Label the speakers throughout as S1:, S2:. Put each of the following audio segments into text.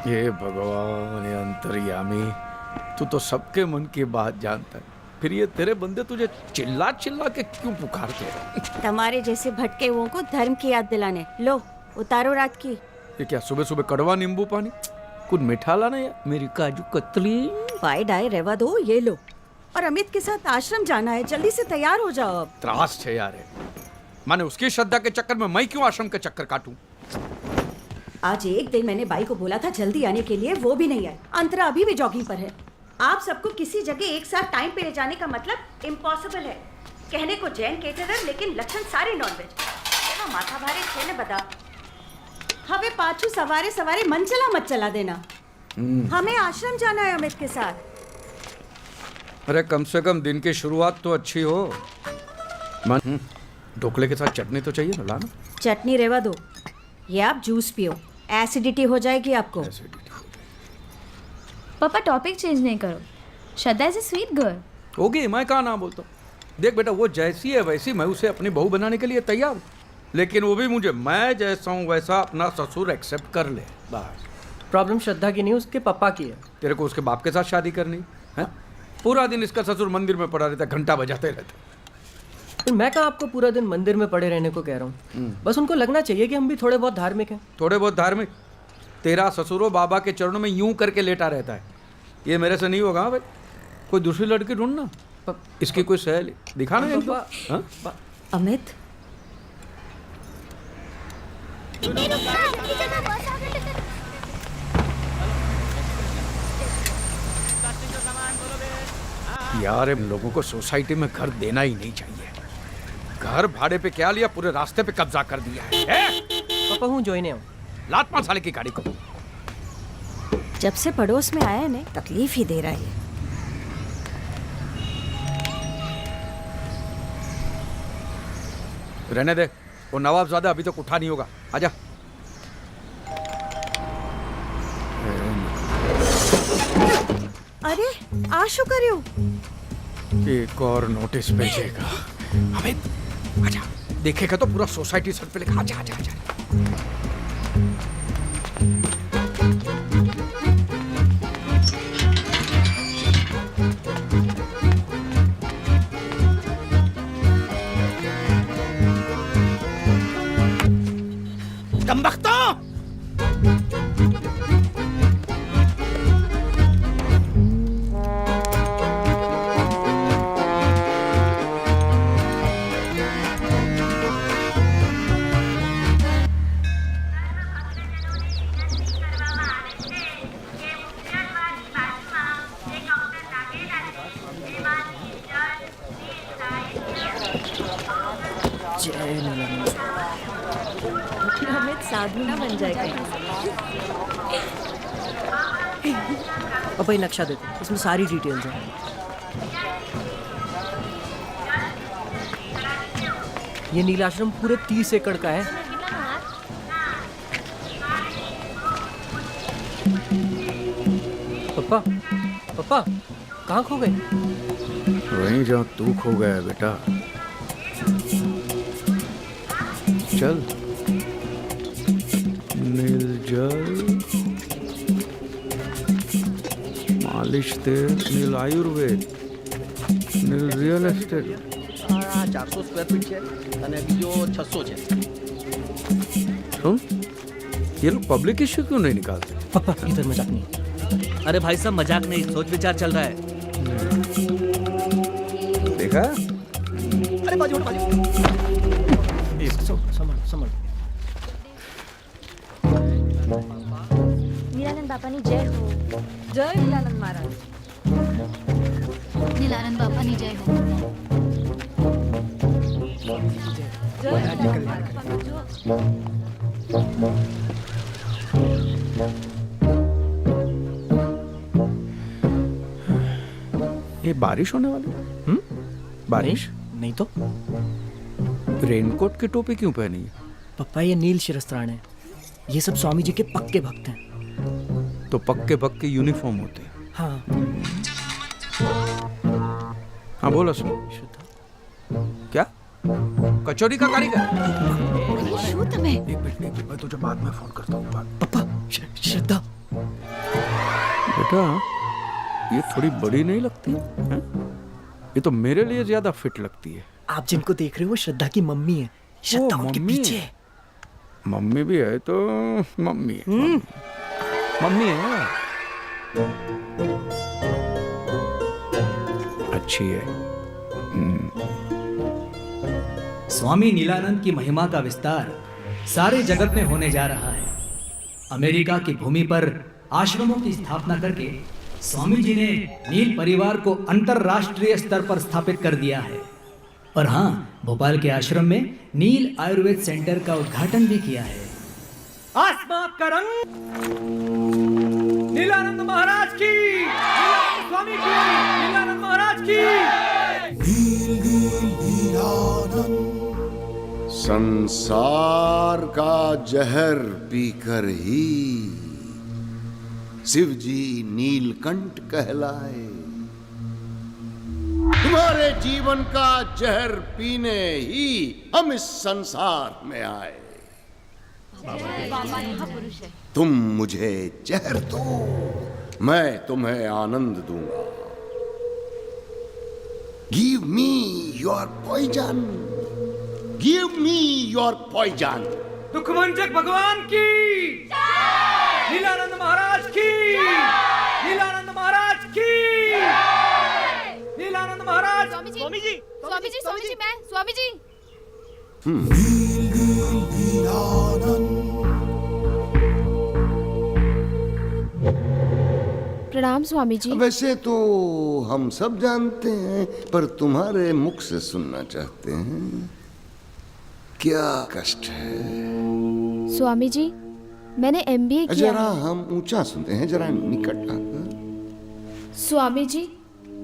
S1: हे भगवान, ये अंतर्यामी, तू तो सबके मन की बात जानता है, फिर ये तेरे बंदे तुझे चिल्ला चिल्ला के क्यों पुकारते हैं?
S2: तुम्हारे जैसे भटके हुओं को धर्म की याद दिलाने। लो उतारो रात की।
S1: ये क्या सुबह सुबह कड़वा नींबू पानी? कुछ मीठा लाना या मेरी काजू कतली?
S2: पाई डाय रेवा दो, ये लो। और अमित के साथ आश्रम जाना है, जल्दी से तैयार हो जाओ अब।
S1: त्रास है यार। माने उसकी श्रद्धा के चक्कर में मैं क्यों आश्रम के चक्कर काटूं?
S2: आज एक दिन मैंने बाई को बोला था जल्दी आने के लिए, वो भी नहीं आए। अंतरा अभी भी जॉगिंग पर है। आप सबको किसी जगह एक साथ टाइम पे ले जाने का मतलब इम्पॉसिबल है। कहने को जैन केटरर, लेकिन लक्षण सारे नॉनवेज। एवा माथा भारे छे ने बता। हमें पाछू सवारे सवारे मन चला मत चला देना। हमें आश्रम जाना है अमित के साथ।
S1: अरे कम से कम दिन की शुरुआत तो अच्छी हो। मन ढोकले के साथ चटनी तो चाहिए ना, लाना।
S2: चटनी रेवा दो, ये आप जूस पियो, एसिडिटी हो जाएगी आपको।
S3: पापा टॉपिक चेंज नहीं करो। श्रद्धा इज ए स्वीट गर्ल।
S1: होगी, मैं कहाँ ना बोलता हूँ। देख बेटा, वो जैसी है वैसी मैं उसे अपनी बहू बनाने के लिए तैयार हूँ, लेकिन वो भी मुझे मैं जैसा हूँ वैसा अपना ससुर एक्सेप्ट कर ले, बस।
S4: प्रॉब्लम श्रद्धा की नहीं, उसके पापा की है।
S1: तेरे को उसके बाप के साथ शादी करनी है? पूरा दिन इसका ससुर मंदिर में पड़ा रहता, घंटा बजाते रहता।
S4: तो मैं कहाँ आपको पूरा दिन मंदिर में पड़े रहने को कह रहा हूँ। बस उनको लगना चाहिए कि हम भी थोड़े बहुत धार्मिक हैं।
S1: थोड़े बहुत धार्मिक? तेरा ससुरो बाबा के चरणों में यूं करके लेटा रहता है। ये मेरे से नहीं होगा। हाँ भाई, कोई दूसरी लड़की ढूंढना, इसकी कोई सहेली दिखाना है।
S2: अमित,
S1: यार इन लोगों को सोसाइटी में घर देना ही नहीं चाहिए। घर भाड़े पे क्या लिया, पूरे रास्ते पे कब्जा कर दिया है।
S4: पापा हूँ जोइने हूँ।
S1: लात मार साले की गाड़ी को।
S2: जब से पड़ोस में आया है ने तकलीफ ही दे रहा है।
S1: रहने दे, वो नवाबजादा अभी तक उठा नहीं होगा। आजा।
S2: अरे आशु करियो,
S1: एक और नोटिस भेजेगा। अमित आजा, देखेगा तो पूरा सोसाइटी सर पे लिखा। आजा आजा आजा। कमबख्तो!
S2: अमित साधु ना बन जाएगा।
S4: पापा ये नक्शा देखो, इसमें सारी डिटेल्स हैं। ये नीलाश्रम पूरे 30 एकड़ का है। पापा पापा कहाँ खो गए?
S1: वहीं जहाँ तू खो गया बेटा। चल। नील जल, मालिश तेल, नील आयुर्वेद, नील रियल एस्टेट।
S5: 400 સ્ક્વેર ફીટ છે અને બીજો 600 છે।
S1: सुन, ये लोग पब्लिक इश्यू क्यों नहीं निकालते?
S4: पापा इधर मजाक नहीं।
S5: अरे भाई साहब मजाक नहीं, सोच विचार चल रहा है।
S1: देखा?
S5: अरे बाजू हटो, बाजू।
S4: संभाल संभाल।
S3: नीलानंद बापानी जय हो।
S2: जय नीलानंद महाराज।
S3: नीलानंद बापानी जय हो।
S1: ये बारिश होने वाली है? बारिश
S4: नहीं तो
S1: रेनकोट की टोपी क्यों पहनी है?
S4: पापा ये नील शिरस्त्राण है। ये सब स्वामी जी के पक्के भक्त हैं।
S1: तो पक्के पक्के यूनिफॉर्म होते हैं।
S4: हाँ।
S1: हाँ बोलो सुनो। क्या? कचौरी का कारीगर?
S2: शू तुम्हें?
S1: एक मिनट मैं तुझे बाद में फोन करता हूँ।
S4: पापा श्रद्धा
S1: बेटा ये थोड़ी बड़ी नहीं लगती हैं? ये तो मेरे लिए ज्यादा फिट लगती है।
S4: आप जिनको देख रहे हो वो श्रद्धा की मम्मी है। श्रद्धा उनके
S1: मम्मी
S4: पीछे
S1: है।
S4: है।
S1: मम्मी भी है तो मम्मी है। मम्मी है, अच्छी है।
S6: स्वामी नीलानंद की महिमा का विस्तार सारे जगत में होने जा रहा है। अमेरिका की भूमि पर आश्रमों की स्थापना करके स्वामी जी ने नील परिवार को अंतरराष्ट्रीय स्तर पर स्थापित कर दिया है। और हाँ, भोपाल के आश्रम में नील आयुर्वेद सेंटर का उद्घाटन भी किया है। आसमां का रंग नीलानंद महाराज की, नीलानंद स्वामी की, नीलानंद महाराज की।
S7: संसार का जहर पीकर ही शिव जी नीलकंठ कहलाए। तुम्हारे जीवन का जहर पीने ही हम इस संसार में आए। तुम मुझे जहर दो, मैं तुम्हें आनंद दूंगा। Give me your poison, give me your poison.
S6: दुखमंजक भगवान की, नीलानंद महाराज की, नीलानंद महाराज की, नीलानंद महाराज।
S3: स्वामी जी, स्वामी जी, स्वामी जी, मैं स्वामी जी। प्रणाम स्वामी जी।
S7: वैसे तो हम सब जानते हैं, पर तुम्हारे मुख से सुनना चाहते हैं। क्या कष्ट है?
S3: स्वामी जी, मैंने एमबीए किया
S7: जरा
S3: है।
S7: हम ऊंचा सुनते हैं, जरा निकट आकर।
S3: स्वामी जी,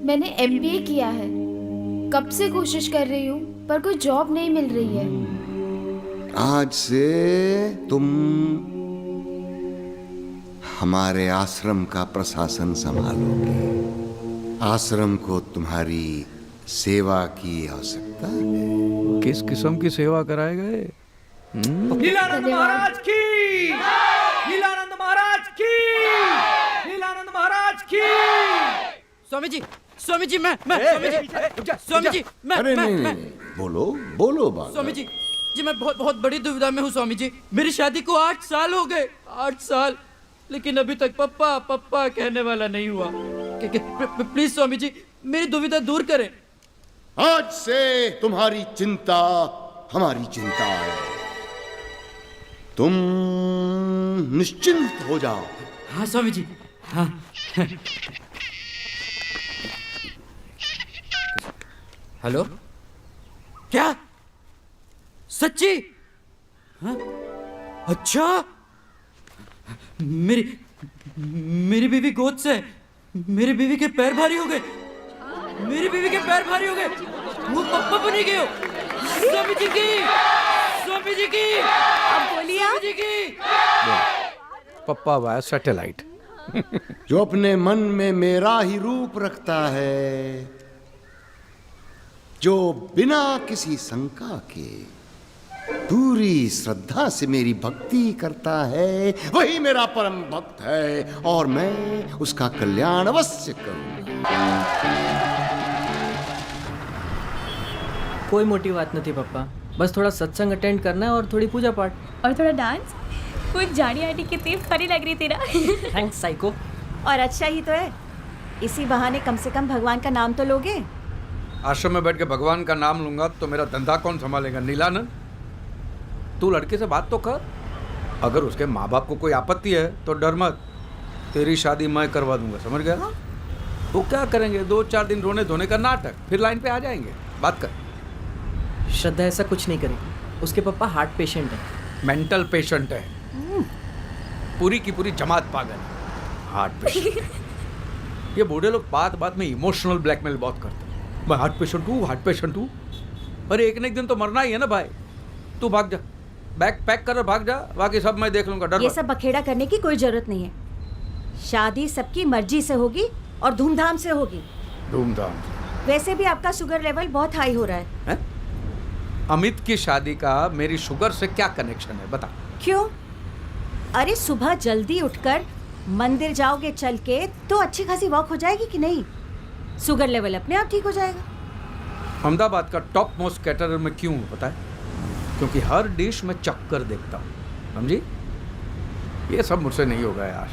S3: मैंने एमबीए किया है। कब से कोशिश कर रही हूँ पर कोई जॉब नहीं मिल रही है।
S7: आज से तुम हमारे आश्रम का प्रशासन संभालोगे। आश्रम को तुम्हारी सेवा की आवश्यकता है।
S1: किस किस्म की सेवा कराए गए?
S6: नीलानंद महाराज की, नीलानंद महाराज की, नीलानंद महाराज की।
S8: स्वामी जी, स्वामी जी, मैं स्वामी जी, मैं
S7: अरे नहीं, बोलो बोलो बाबा।
S8: स्वामी जी, मैं बहुत बड़ी दुविधा में हूँ स्वामी जी। मेरी शादी को 8 साल हो गए, 8 साल, लेकिन अभी तक पप्पा पप्पा कहने वाला नहीं हुआ। प्लीज स्वामी जी, मेरी दुविधा दूर करें।
S7: आज से तुम्हारी चिंता हमारी चिंता है। तुम निश्चिंत हो जाओ।
S8: हाँ स्वामी जी, हाँ। हेलो, क्या सच्ची? हाँ? अच्छा, मेरी बीवी गोद से, मेरी बीवी के पैर भारी हो गए, मेरी बीवी के पैर भारी हो गए। वो पप्पा बनी गए हो। स्वामी जी की, स्वामी जी की,
S2: अब बोलिए
S8: स्वामी जी की।
S1: पप्पा वाया सैटेलाइट।
S7: जो अपने मन में मेरा ही रूप रखता है, जो बिना किसी शंका के पूरी श्रद्धा से मेरी भक्ति करता है, वही मेरा परम भक्त है और मैं उसका कल्याण अवश्य करूंगा।
S4: कोई मोटी बात नहीं थी पप्पा, बस थोड़ा सत्संग अटेंड करना है और थोड़ी पूजा पाठ
S3: और थोड़ा डांस। कुछ जाड़ी आटी कितनी फनी लग रही तेरा।
S4: Thanks psycho.
S2: और अच्छा ही तो है, इसी बहाने कम से कम भगवान का नाम तो लोगे।
S1: आश्रम में बैठ के भगवान का नाम लूंगा तो मेरा धंधा कौन संभालेगा? नीलानंद, तू लड़के से बात तो कर। अगर उसके माँ बाप को कोई आपत्ति है तो डर मत, तेरी शादी मैं करवा दूंगा, समझ गया? वो क्या करेंगे, 2-4 दिन रोने धोने का नाटक, फिर लाइन पे आ जाएंगे। बात कर।
S4: श्रद्धा ऐसा कुछ नहीं करेगी, उसके पापा हार्ट पेशेंट है।
S1: मेंटल पेशेंट है, पूरी की पूरी जमात पागल है। Heart patient. ये बूढ़े लोग बात बात में इमोशनल ब्लैकमेल बहुत करते हैं। मैं हार्ट पेशेंट हूँ, हार्ट पेशेंट हूँ। अरे एक न एक दिन तो मरना ही है ना भाई। तू भाग जा, बैग पैक कर भाग जा, बाकी सब मैं देख लूंगा। डर
S2: ये
S1: मत।
S2: सब बखेड़ा करने की कोई जरूरत नहीं है। शादी सबकी मर्जी से होगी और धूमधाम से होगी।
S1: धूमधाम।
S2: वैसे भी आपका शुगर लेवल बहुत हाई हो रहा है।
S1: अमित की शादी का मेरी शुगर से क्या कनेक्शन है, बता।
S2: क्यों? अरे सुबह जल्दी उठकर मंदिर जाओगे चल के तो अच्छी खासी वॉक हो जाएगी कि नहीं? शुगर लेवल अपने आप ठीक हो जाएगा।
S1: अहमदाबाद का टॉप मोस्ट कैटरर में क्यों हूं पता है? क्योंकि हर डिश में चक्कर देखता हूँ, समझी? ये सब मुझसे नहीं होगा यार।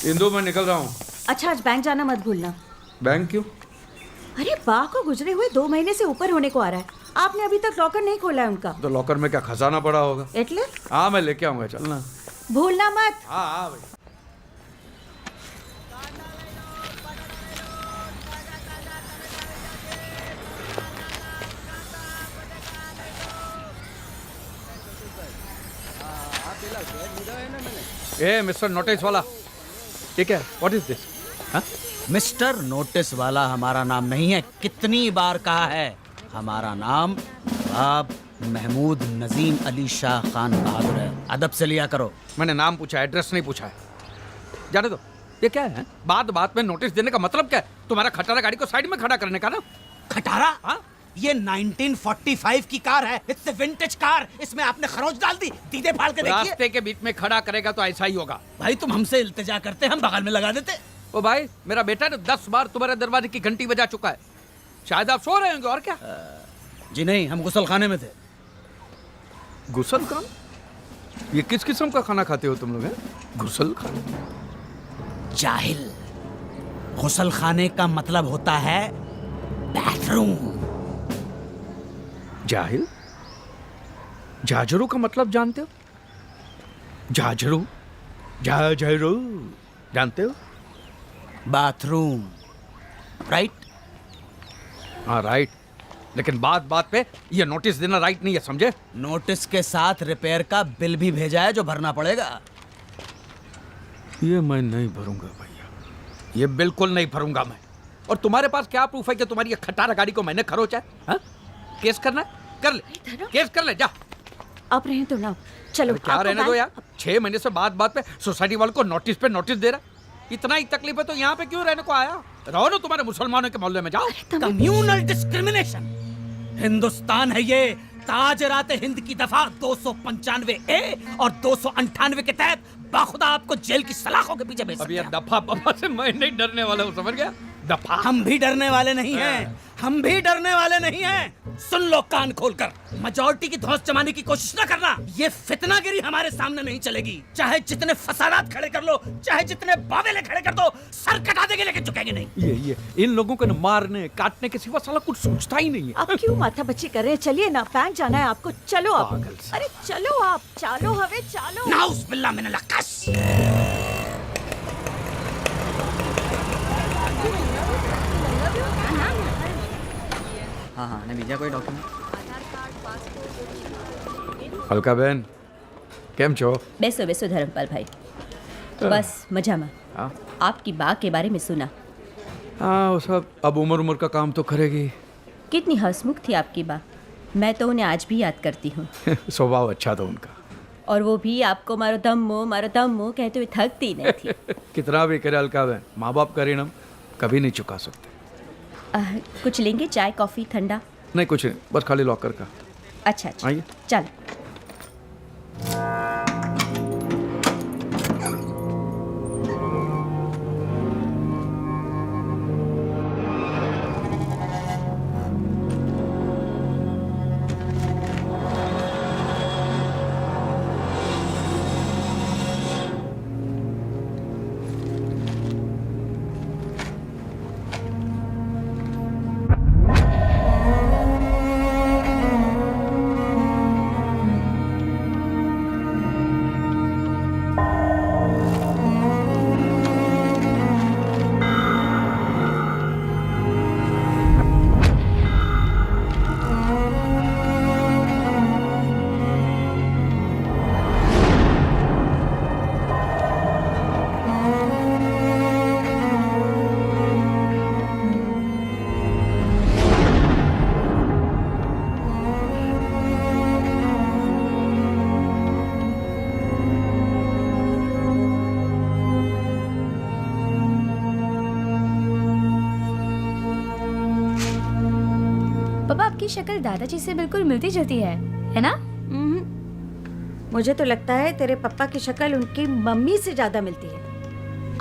S1: इंदु, मैं निकल रहा हूँ।
S2: अच्छा, आज बैंक जाना मत भूलना।
S1: बैंक क्यों?
S2: अरे बा को गुजरे हुए 2 महीने से ऊपर होने को आ रहा है। आपने अभी तक लॉकर नहीं खोला है उनका।
S1: तो लॉकर में क्या खजाना पड़ा होगा?
S2: एटले?
S1: हाँ, मैं लेके आऊंगा, चलना।
S2: भूलना मत।
S1: हाँ हाँ भाई। ए मिस्टर नोटिस वाला, ये क्या है? What is this? हाँ?
S5: मिस्टर नोटिस वाला हमारा नाम नहीं है। कितनी बार कहा है, हमारा नाम नवाब महमूद नजीम अली शाह खान बहादुर है। अदब से लिया करो।
S1: मैंने नाम पूछा है, एड्रेस नहीं पूछा है। जाने दो। ये क्या है? बात बात में नोटिस देने का मतलब क्या है? तुम्हारा खटारा गाड़ी को साइड में खड़ा करने का ना?
S5: खटारा?
S1: हाँ?
S5: ये 1945 की कार है। It's vintage car. इसमें आपने खरोच डाल दी। दीदे फाड़ के देखिए।
S1: रास्ते के बीच में खड़ा करेगा तो ऐसा ही होगा।
S5: भाई तुम हमसे इल्तिजा करते, हम बगल में लगा देते।
S1: ओ भाई, मेरा बेटा ने 10 बार तुम्हारे दरवाजे की घंटी बजा चुका है। शायद आप सो रहे होंगे, और क्या?
S5: जी नहीं, हम गुसल खाने में थे।
S1: गुसल खान? ये किस किस्म का खाना खाते हो तुम लोग? हैं गुसल खान?
S5: जाहिल, गुसल खाने का मतलब होता है बाथरूम।
S1: जाहिल? जाजरू का मतलब जानते हो? जाजरू? जाजरू जानते हो?
S5: Bathroom, right?
S1: हाँ राइट, लेकिन बात बात पे ये नोटिस देना राइट नहीं है, समझे?
S5: नोटिस के साथ रिपेयर का बिल भी भेजा है जो भरना पड़ेगा।
S1: ये मैं नहीं भरूंगा भैया, ये बिल्कुल नहीं भरूंगा मैं। और तुम्हारे पास क्या प्रूफ है कि तुम्हारी ये खटारा गाड़ी को मैंने खरोचा है? हाँ? केस करना है? कर ले, केस कर ले, जा।
S2: आप रहे तो ना, चलो।
S1: अरे क्या
S2: आपको
S1: रहने दो
S2: बैंक-
S1: यार। 6 महीने से बात बात पे सोसाइटी वालों को नोटिस पे नोटिस दे रहा। इतना ही तकलीफ है तो यहाँ पे क्यों रहने को आया? रहो ना तुम्हारे मुसलमानों के मोहल्ले में, जाओ।
S5: Communal discrimination. हिंदुस्तान है ये। ताजरात हिंद की दफा 295A और 298 के तहत बाखुदा आपको जेल की सलाखों के पीछे भेज
S1: अब
S5: सकते
S1: ये
S5: हैं।
S1: दफा पफा से मैं नहीं डरने वाला हूँ, समझ गया? दफा।
S5: हम भी डरने वाले नहीं हैं। हम भी डरने वाले नहीं हैं। सुन लो कान खोलकर, मेजॉरिटी की धौंस जमाने की कोशिश न करना। ये फितनागिरी हमारे सामने नहीं चलेगी। चाहे जितने फसादात खड़े कर लो, चाहे जितने बावेले खड़े कर दो, सर कटा देंगे लेकिन झुकेंगे नहीं।
S1: ये इन लोगों को न मारने काटने के सिवा साला कुछ सोचता ही नहीं है।
S2: आप क्यों माथा बच्ची कर रहे हैं? चलिए ना, बैंक जाना है आपको। चलो आप।
S1: पागल सा।
S2: अरे चलो आप, चालो हवे चालो।
S5: नाउस बिल्ला मिनल अक्कस।
S8: हाँ हाँ, ने बीजा कोई डॉक्यूमेंट?
S1: હલકા બેન કેમ છો?
S9: બેસો બેસો ધરમપાલ ભાઈ. બસ મજામાં.
S1: हाँ
S9: आपकी बा के बारे में सुना.
S1: हाँ, वो सब अब उम्र उम्र का काम तो करेगी।
S9: कितनी हंसमुख थी आपकी बा. मैं तो उन्हें आज भी याद करती हूँ.
S1: स्वभाव अच्छा था उनका।
S9: और वो भी आपको मारो दम्मो कहते हुए थकती नहीं थी.
S1: कितना भी करे अलका बहन, माँ बाप का ऋण हम कभी नहीं चुका सकते।
S9: कुछ लेंगे? चाय कॉफ़ी ठंडा?
S1: नहीं कुछ नहीं, बस खाली लॉकर का।
S9: अच्छा अच्छा,
S1: आइए।
S9: चलो.
S3: पापा, आपकी शक्ल दादाजी से बिल्कुल मिलती जुलती है ना?
S2: मुझे तो लगता है तेरे पापा की शक्ल उनकी मम्मी से ज्यादा मिलती है।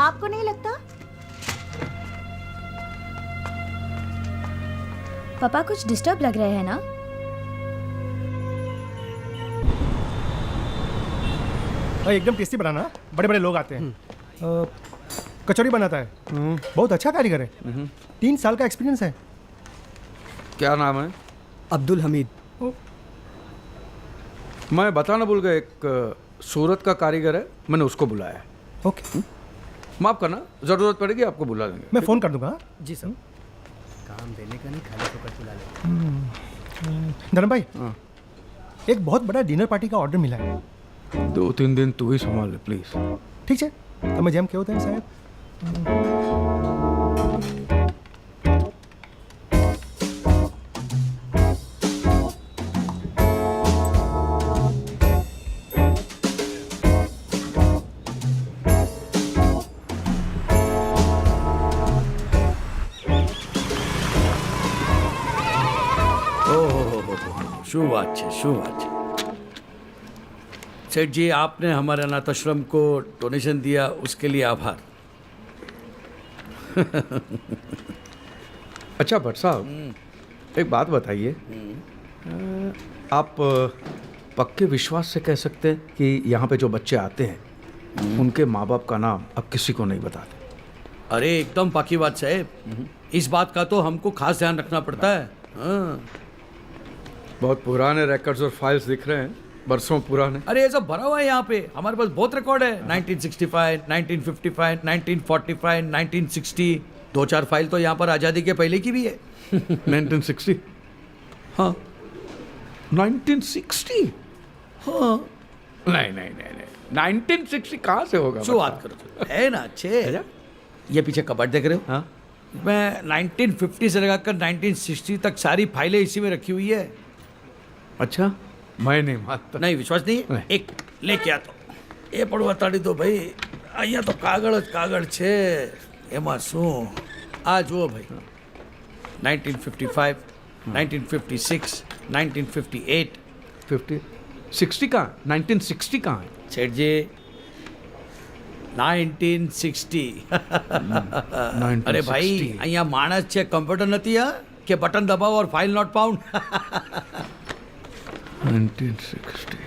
S2: आपको नहीं लगता?
S3: पापा कुछ डिस्टर्ब लग रहे हैं ना?
S10: भाई एकदम टेस्टी बनाना, बड़े बड़े लोग आते हैं। कचौड़ी बनाता है, बहुत अच्छा कारीगर है। 3 साल का एक्सपीरियंस है।
S1: क्या नाम है?
S4: अब्दुल हमीद।
S1: मैं बताना भूल गया, एक सूरत का कारीगर है, मैंने उसको बुलाया है।
S10: ओके,
S1: माफ करना, जरूरत पड़ेगी आपको बुला देंगे।
S10: मैं फ़ोन कर दूंगा।
S4: जी सर। काम देने का नहीं, खाने को कर बुला ले।
S10: धर्म भाई,
S1: हाँ।
S10: एक बहुत बड़ा डिनर पार्टी का ऑर्डर मिला है।
S1: 2-3 दिन तू ही संभाल ले प्लीज।
S10: ठीक है, તમે જેમ કહો તેમ સાહેબ।
S5: શું વાત છે, શું વાત છે। सेठ जी, आपने हमारे अनाथ आश्रम को डोनेशन दिया, उसके लिए आभार।
S1: अच्छा भट्ट साहब, एक बात बताइए, आप पक्के विश्वास से कह सकते हैं कि यहाँ पे जो बच्चे आते हैं उनके माँ बाप का नाम अब किसी को नहीं बताते?
S5: अरे एकदम पाकी बात साहेब, इस बात का तो हमको खास ध्यान रखना पड़ता है। हाँ।
S1: बहुत पुराने रिकॉर्ड्स और फाइल्स दिख रहे हैं, बरसों पुराने।
S5: अरे ये सब भरा हुआ है यहाँ पे, हमारे पास बहुत रिकॉर्ड है। 1965, 1955, 1945, 1960, 2-4 फाइल तो यहाँ पर आज़ादी के पहले की भी है।
S1: 1960?
S5: हाँ
S1: 1960?
S5: हाँ।
S1: नहीं नहीं नहीं नहीं, 1960 कहाँ से होगा?
S5: શું વાત કરો છો? है ना अच्छे। ये पीछे कबर्ड देख रहे हो?
S1: हाँ।
S5: मैं 1950 से लगाकर 1960 तक सारी फाइलें इसी में रखी हुई है।
S1: अच्छा, मैं नहीं मानता।
S5: नहीं विश्वास नहीं है?
S1: नहीं।
S5: एक लेके आ तो એ પણ બતાડી દો ભાઈ, અહીંયા તો કાગળ જ કાગળ છે, એમાં શું? આ જુઓ ભાઈ, 1955, 1956, 1958।
S1: 60 कहाँ? 1960 कहाँ है?
S5: सेठ जी 1960। અરે ભાઈ, અહીંયા માણસ છે, કમ્પ્યુટર નથી હા કે બટન દબાવો और फाइल नॉट फाउंड।
S1: 1960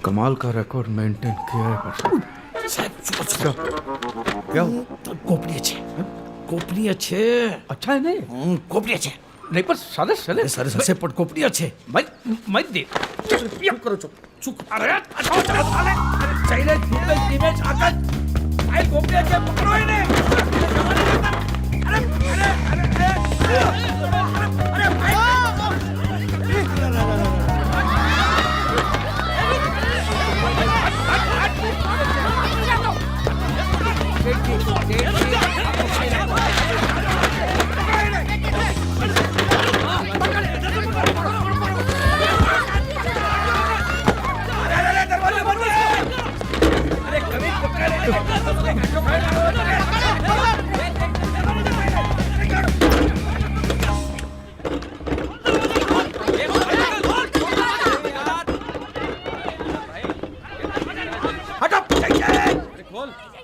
S1: कमाल का रिकॉर्ड मेंटेन किया है भट्ट साहब।
S5: સાહેબ क्या गोपनीय છે, गोपनीय છે।
S1: अच्छा है नहीं?
S5: गोपनीय છે
S1: नहीं पर सारे चले
S5: સર સર પણ गोपनीय છે।
S1: मैं दे
S5: ચૂપ કરો છો, ચૂપ। અરે અરે ચાઇલે ગૂગલ ઇમેજ આગળ ફાઇલ गोपनीय છે, પકડો એને। અરે અરે અરે અરે ફાઇલ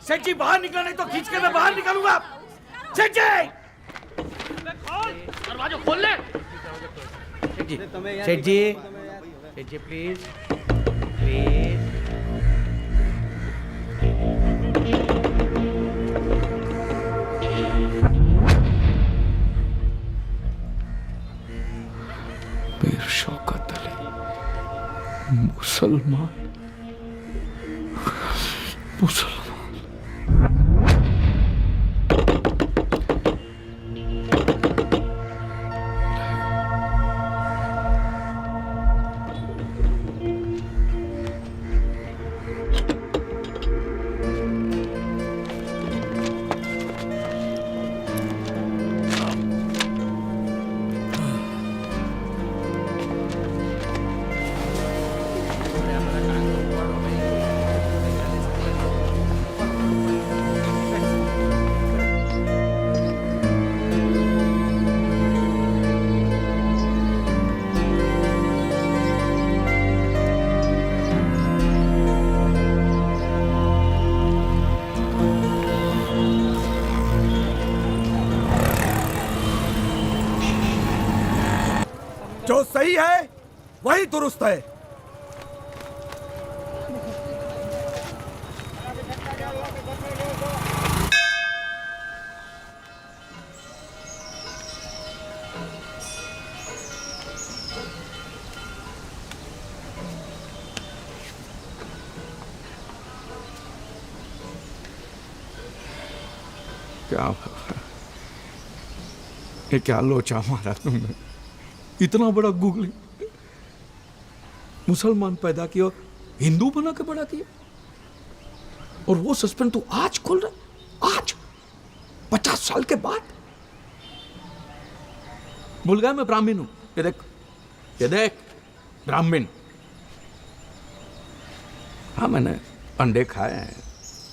S5: सेठ जी बाहर निकला, नहीं तो खींच के मैं बाहर निकालूंगा। सेठ जी दरवाजा खोल ले। सेठ जी सेठ जी सेठ जी प्लीज प्लीज।
S1: मीर शौकत अली मुसलमान मुसलमान।
S5: सही है वही दुरुस्त है।
S1: क्या ये क्या लोचा मारा तुमने, इतना बड़ा गूगली मुसलमान पैदा किया, हिंदू बना के बड़ा किया, और वो सस्पेंस तू आज खोल रहा, आज 50 साल के बाद। भूल गया मैं ब्राह्मण हूं, ये देख ब्राह्मण। हाँ मैंने अंडे खाए हैं,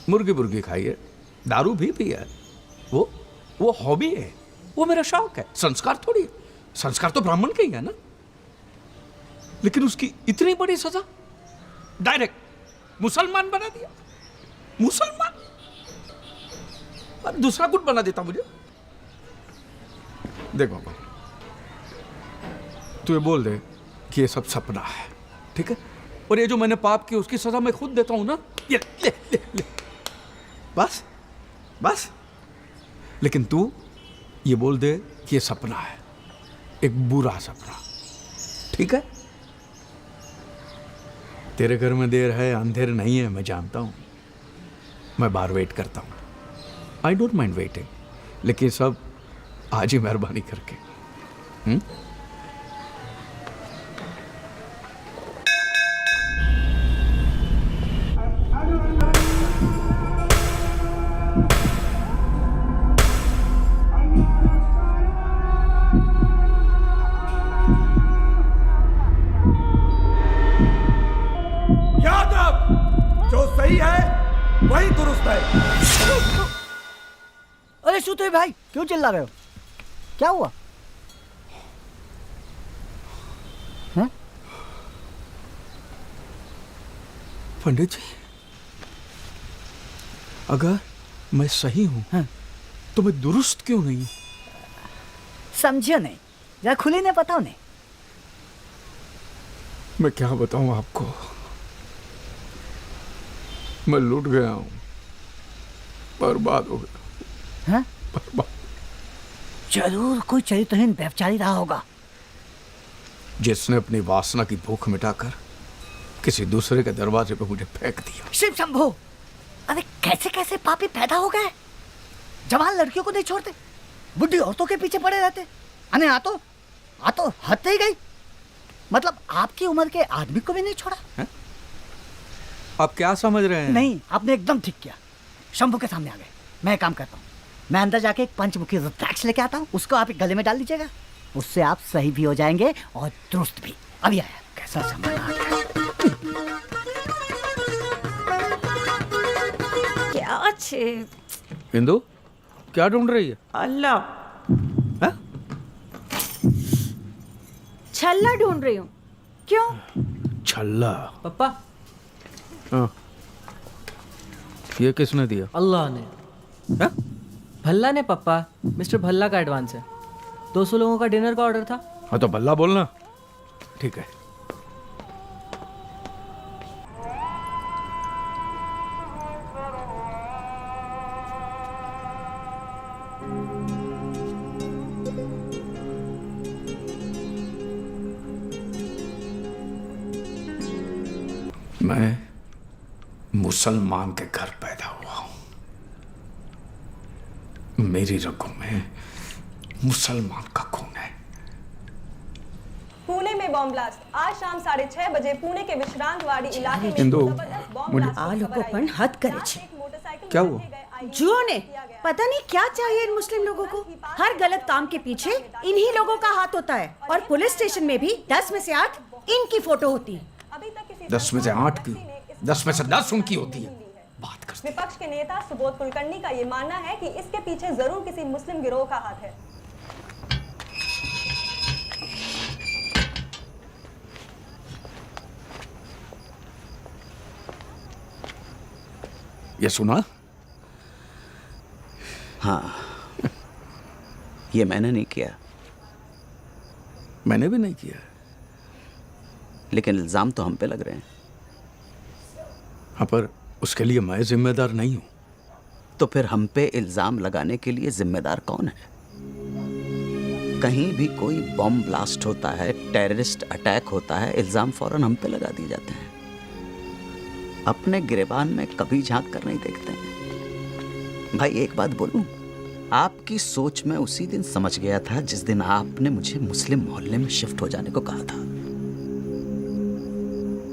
S1: मुर्गी खाई है, दारू भी पी है, वो हॉबी है, वो मेरा शौक है, संस्कार थोड़ी है। संस्कार तो ब्राह्मण के ही है ना। लेकिन उसकी इतनी बड़ी सजा, डायरेक्ट मुसलमान बना दिया, मुसलमान। और दूसरा कुछ बना देता मुझे। देख बाबा, तू ये बोल दे कि ये सब सपना है, ठीक है, और ये जो मैंने पाप किया उसकी सजा मैं खुद देता हूं ना, ये ले। बस। लेकिन तू ये बोल दे कि ये सपना है, एक बुरा सपना, ठीक है। तेरे घर में देर है अंधेर नहीं है, मैं जानता हूं, मैं बाहर वेट करता हूं, आई डोंट माइंड वेटिंग, लेकिन सब आज ही मेहरबानी करके।
S5: याद रख, जो सही है वही दुरुस्त है।
S11: अरे सूते भाई क्यों चिल्ला रहे हो, क्या हुआ? हैं?
S1: पंडित जी, अगर मैं सही हूं तो मैं दुरुस्त क्यों नहीं?
S11: समझियो नहीं, जरा खुली ने बताओ नहीं।
S1: मैं क्या बताऊं आपको, मैं लूट गया हूं, बर्बाद हो गया।
S11: हैं?
S1: बर्बाद।
S11: जरूर कोई चरित्रहीन व्यभिचारी रहा होगा,
S1: जिसने अपनी वासना की भूख मिटाकर किसी दूसरे के दरवाजे पे मुझे फेंक दिया।
S11: शिव शंभो, अरे कैसे कैसे पापी पैदा हो गए। जवान लड़कियों को नहीं छोड़ते, बुढ़ी औरतों के पीछे पड़े रहते। अने आ तो हद ही गई, मतलब आपकी उम्र के आदमी को भी नहीं छोड़ा।
S1: है? आप क्या समझ रहे हैं?
S11: नहीं, आपने एकदम ठीक किया। शंभू के सामने आ गए। मैं एक काम करता हूँ, मैं अंदर जाके एक पंचमुखी रुद्राक्ष लेके आता हूँ, उसको आप एक गले में डाल दीजिएगा, उससे आप सही भी हो जाएंगे और दुरुस्त भी। अभी आया, कैसा सामान आ गया।
S2: क्या छे
S1: हिंदू क्या ढूंढ रही है?
S2: अल्लाह,
S1: है?
S2: छल्ला ढूंढ रही हूँ। क्यों?
S1: छल्ला?
S4: पप्पा,
S1: हाँ। ये किसने दिया?
S4: अल्लाह ने।
S1: है?
S4: भल्ला ने पप्पा, मिस्टर भल्ला का एडवांस है। 200 लोगों का डिनर का ऑर्डर था।
S1: हाँ तो भल्ला बोलना, ठीक है। मैं मुसलमान के घर पैदा हुआ हूं, मेरी रगों में मुसलमान का खून है।
S12: पुणे में बॉम्ब ब्लास्ट। आज शाम 6:30 बजे पुणे के विश्रांतवाड़ी इलाके में
S1: हिंदू,
S12: जबरदस्त बॉम्ब ब्लास्ट
S2: आ लोगों पण हद करे छे।
S1: क्या हुआ?
S2: जुओं ने पता नहीं क्या चाहिए इन मुस्लिम लोगों को। हर गलत काम के पीछे इन्हीं लोगों का हाथ होता है। और पुलिस स्टेशन में भी 10 में से 8 इनकी फोटो होती है।
S1: 10 में से 8 की, 10 में से 10 उनकी होती है। बात करते।
S12: विपक्ष के नेता सुबोध कुलकर्णी का ये मानना है कि इसके पीछे जरूर किसी मुस्लिम गिरोह का हाथ है।
S1: ये सुना?
S5: हाँ, ये मैंने नहीं किया।
S1: मैंने भी नहीं किया।
S5: लेकिन इल्ज़ाम तो हम पे लग रहे हैं।
S1: हाँ, पर उसके लिए मैं जिम्मेदार नहीं हूँ।
S5: तो फिर हम पे इल्ज़ाम लगाने के लिए जिम्मेदार कौन है? कहीं भी कोई बॉम्ब ब्लास्ट होता है, टेररिस्ट अटैक होता है, इल्ज़ाम फौरन हम पे लगा दिए जाते हैं। अपने गिरेबान में कभी झांक कर नहीं देखते हैं। भाई एक बात बोलूं, आपकी सोच में उसी दिन समझ गया था जिस दिन आपने मुझे मुस्लिम मोहल्ले में शिफ्ट हो जाने को कहा था।